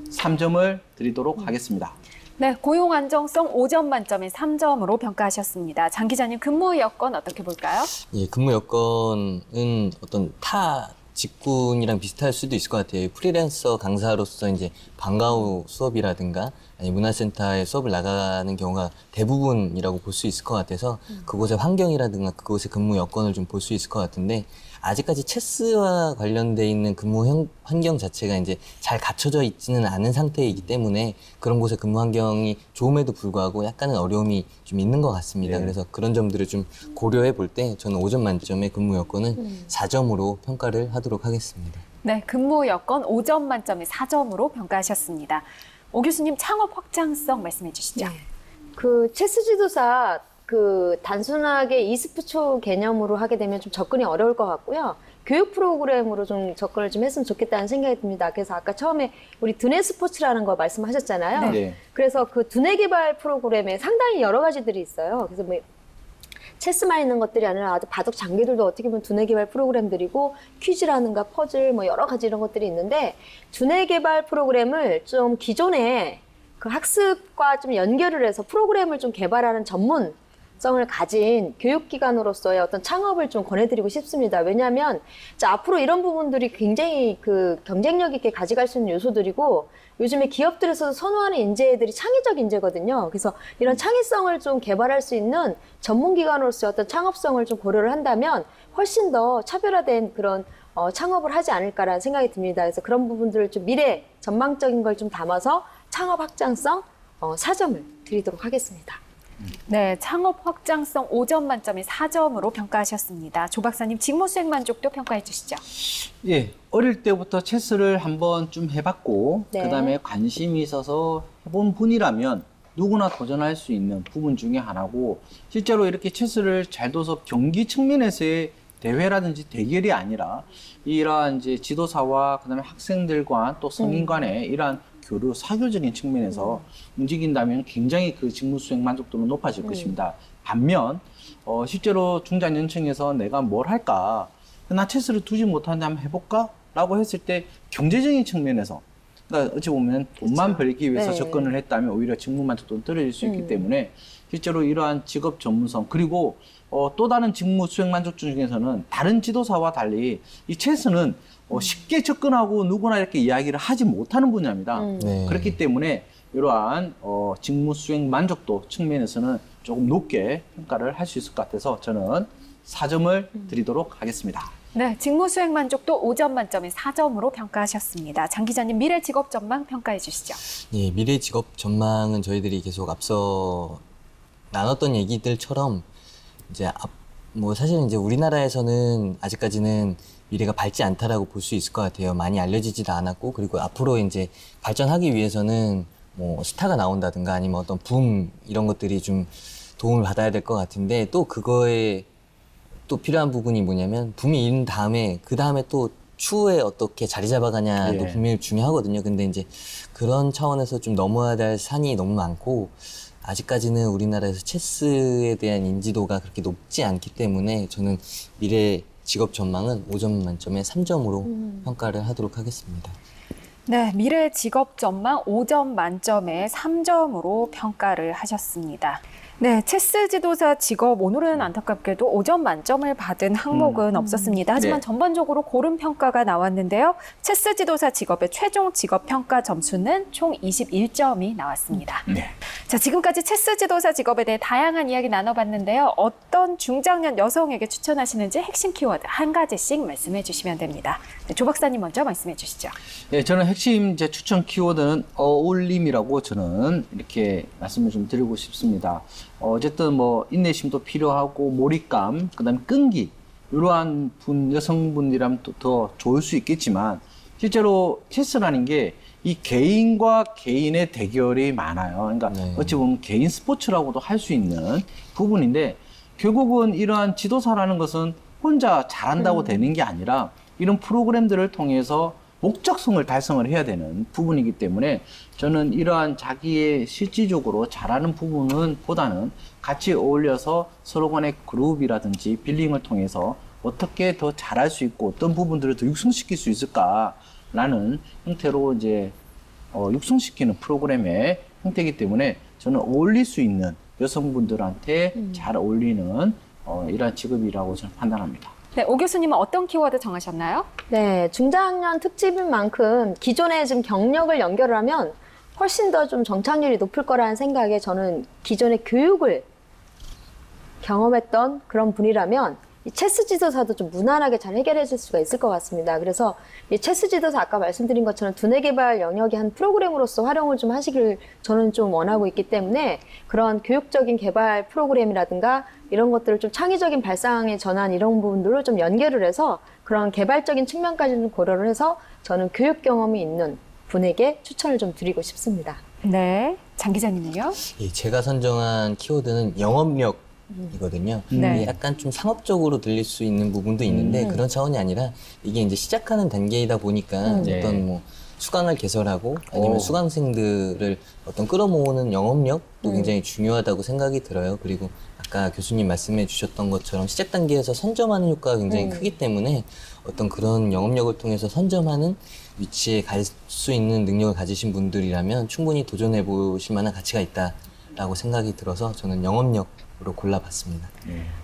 3점을 드리도록 하겠습니다. 네, 고용 안정성 5점 만점에 3점으로 평가하셨습니다. 장 기자님 근무 여건 어떻게 볼까요? 예, 근무 여건은 어떤 타 직군이랑 비슷할 수도 있을 것 같아요. 프리랜서 강사로서 이제 방과 후 수업이라든가 아니 문화센터에 수업을 나가는 경우가 대부분이라고 볼 수 있을 것 같아서 그곳의 환경이라든가 그곳의 근무 여건을 좀 볼 수 있을 것 같은데 아직까지 체스와 관련돼 있는 근무 환경 자체가 이제 잘 갖춰져 있지는 않은 상태이기 때문에 그런 곳의 근무 환경이 좋음에도 불구하고 약간은 어려움이 좀 있는 것 같습니다. 네. 그래서 그런 점들을 좀 고려해 볼 때 저는 5점 만점의 근무 여건은 4점으로 평가를 하도록 하겠습니다. 네, 근무 여건 5점 만점에 4점으로 평가하셨습니다. 오 교수님 창업 확장성 말씀해 주시죠. 그 체스 지도사 단순하게 e스포츠 개념으로 하게 되면 좀 접근이 어려울 것 같고요. 교육 프로그램으로 좀 접근을 좀 했으면 좋겠다는 생각이 듭니다. 그래서 아까 처음에 우리 두뇌 스포츠라는 거 말씀하셨잖아요. 네. 그래서 그 두뇌 개발 프로그램에 상당히 여러 가지들이 있어요. 그래서 뭐 체스만 있는 것들이 아니라 아주 바둑 장기들도 어떻게 보면 두뇌 개발 프로그램들이고 퀴즈라든가 퍼즐 뭐 여러 가지 이런 것들이 있는데 두뇌 개발 프로그램을 좀 기존에 그 학습과 좀 연결을 해서 프로그램을 좀 개발하는 전문성을 가진 교육기관으로서의 어떤 창업을 좀 권해드리고 싶습니다. 왜냐하면 앞으로 이런 부분들이 굉장히 그 경쟁력 있게 가져갈 수 있는 요소들이고 요즘에 기업들에서 선호하는 인재들이 창의적 인재거든요. 그래서 이런 창의성을 좀 개발할 수 있는 전문기관으로서의 어떤 창업성을 좀 고려를 한다면 훨씬 더 차별화된 그런 창업을 하지 않을까라는 생각이 듭니다. 그래서 그런 부분들을 좀 미래 전망적인 걸 좀 담아서 창업 확장성 4점을 드리도록 하겠습니다. 네, 창업 확장성 5점 만점에 4점으로 평가하셨습니다. 조 박사님 직무 수행 만족도 평가해 주시죠. 예, 어릴 때부터 체스를 한번 좀 해봤고 네. 그다음에 관심이 있어서 해본 분이라면 누구나 도전할 수 있는 부분 중에 하나고 실제로 이렇게 체스를 잘 둬서 경기 측면에서의 대회라든지 대결이 아니라 이러한 이제 지도사와 그다음에 학생들과 또 성인 간의 이러한 교류, 사교적인 측면에서 움직인다면 굉장히 그 직무 수행 만족도는 높아질 것입니다. 반면 실제로 중장년층에서 내가 뭘 할까? 나 체스를 두지 못하는데 한번 해볼까? 라고 했을 때 경제적인 측면에서 그러니까 어찌 보면 돈만 벌기 위해서 네. 접근을 했다면 오히려 직무 만족도는 떨어질 수 있기 때문에 실제로 이러한 직업 전문성 그리고 또 다른 직무 수행 만족도 중에서는 다른 지도사와 달리 이 체스는 쉽게 접근하고 누구나 이렇게 이야기를 하지 못하는 분야입니다. 네. 그렇기 때문에 이러한 직무 수행 만족도 측면에서는 조금 높게 평가를 할 수 있을 것 같아서 저는 4점을 드리도록 하겠습니다. 네, 직무 수행 만족도 5점 만점에 4점으로 평가하셨습니다. 장 기자님 미래 직업 전망 평가해 주시죠. 예, 미래 직업 전망은 저희들이 계속 앞서 나눴던 얘기들처럼 이제 뭐 사실은 이제 우리나라에서는 아직까지는 미래가 밝지 않다라고 볼 수 있을 것 같아요. 많이 알려지지도 않았고 그리고 앞으로 이제 발전하기 위해서는 뭐 스타가 나온다든가 아니면 어떤 붐 이런 것들이 좀 도움을 받아야 될 것 같은데 또 그거에 또 필요한 부분이 뭐냐면 붐이 이른 다음에 그 다음에 또 추후에 어떻게 자리 잡아가냐도 예. 분명히 중요하거든요. 근데 이제 그런 차원에서 좀 넘어야 될 산이 너무 많고 아직까지는 우리나라에서 체스에 대한 인지도가 그렇게 높지 않기 때문에 저는 미래 직업 전망은 5점 만점에 3점으로 평가를 하도록 하겠습니다. 네, 미래 직업 전망 5점 만점에 3점으로 평가를 하셨습니다. 네, 체스 지도사 직업 오늘은 안타깝게도 5점 만점을 받은 항목은 없었습니다. 하지만 네. 전반적으로 고른 평가가 나왔는데요. 체스 지도사 직업의 최종 직업 평가 점수는 총 21점이 나왔습니다. 네. 자, 지금까지 체스 지도사 직업에 대해 다양한 이야기 나눠봤는데요. 어떤 중장년 여성에게 추천하시는지 핵심 키워드 한 가지씩 말씀해 주시면 됩니다. 네, 조 박사님 먼저 말씀해 주시죠. 네, 저는 핵심 제 추천 키워드는 어울림이라고 저는 이렇게 말씀을 좀 드리고 싶습니다. 어쨌든 뭐 인내심도 필요하고 몰입감, 그다음에 끈기 이러한 여성분이라면 또 더 좋을 수 있겠지만 실제로 체스라는 게 이 개인과 개인의 대결이 많아요. 그러니까 네. 어찌 보면 개인 스포츠라고도 할 수 있는 부분인데 결국은 이러한 지도사라는 것은 혼자 잘한다고 되는 게 아니라 이런 프로그램들을 통해서 목적성을 달성을 해야 되는 부분이기 때문에 저는 이러한 자기의 실질적으로 잘하는 부분은 보다는 같이 어울려서 서로 간의 그룹이라든지 빌링을 통해서 어떻게 더 잘할 수 있고 어떤 부분들을 더 육성시킬 수 있을까라는 형태로 이제 육성시키는 프로그램의 형태이기 때문에 저는 어울릴 수 있는 여성분들한테 잘 어울리는 이러한 직업이라고 저는 판단합니다. 네, 오 교수님은 어떤 키워드 정하셨나요? 네, 중장년 특집인 만큼 기존에 지금 경력을 연결을 하면 훨씬 더 좀 정착률이 높을 거라는 생각에 저는 기존의 교육을 경험했던 그런 분이라면 이 체스 지도사도 좀 무난하게 잘 해결해 줄 수가 있을 것 같습니다. 그래서 이 체스 지도사 아까 말씀드린 것처럼 두뇌 개발 영역의 한 프로그램으로서 활용을 좀 하시길 저는 좀 원하고 있기 때문에 그런 교육적인 개발 프로그램이라든가 이런 것들을 좀 창의적인 발상의 전환 이런 부분들을 좀 연결을 해서 그런 개발적인 측면까지는 고려를 해서 저는 교육 경험이 있는 분에게 추천을 좀 드리고 싶습니다. 네, 장 기자님은요? 예, 제가 선정한 키워드는 영업력이거든요. 네. 이게 약간 좀 상업적으로 들릴 수 있는 부분도 있는데 그런 차원이 아니라 이게 이제 시작하는 단계이다 보니까 네. 어떤 뭐 수강을 개설하고 아니면 오. 수강생들을 어떤 끌어모으는 영업력도 굉장히 중요하다고 생각이 들어요. 그리고 아까 교수님 말씀해 주셨던 것처럼 시작 단계에서 선점하는 효과가 굉장히 크기 때문에 어떤 그런 영업력을 통해서 선점하는 위치에 갈 수 있는 능력을 가지신 분들이라면 충분히 도전해 보실 만한 가치가 있다라고 생각이 들어서 저는 영업력으로 골라봤습니다.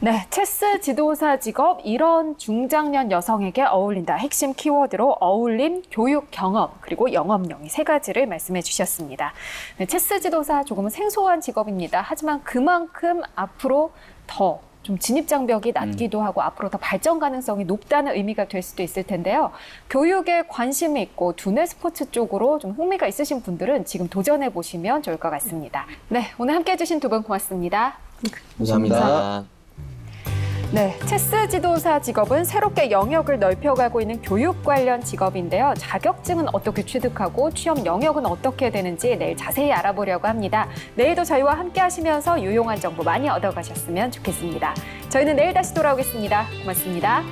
네, 체스 지도사 직업 이런 중장년 여성에게 어울린다. 핵심 키워드로 어울림, 교육 경험, 그리고 영업력 이 세 가지를 말씀해 주셨습니다. 네, 체스 지도사 조금은 생소한 직업입니다. 하지만 그만큼 앞으로 더 좀 진입 장벽이 낮기도 하고 앞으로 더 발전 가능성이 높다는 의미가 될 수도 있을 텐데요. 교육에 관심이 있고 두뇌 스포츠 쪽으로 좀 흥미가 있으신 분들은 지금 도전해 보시면 좋을 것 같습니다. 네, 오늘 함께해 주신 두 분 고맙습니다. 감사합니다. 네, 체스 지도사 직업은 새롭게 영역을 넓혀가고 있는 교육 관련 직업인데요. 자격증은 어떻게 취득하고 취업 영역은 어떻게 되는지 내일 자세히 알아보려고 합니다. 내일도 저희와 함께 하시면서 유용한 정보 많이 얻어가셨으면 좋겠습니다. 저희는 내일 다시 돌아오겠습니다. 고맙습니다.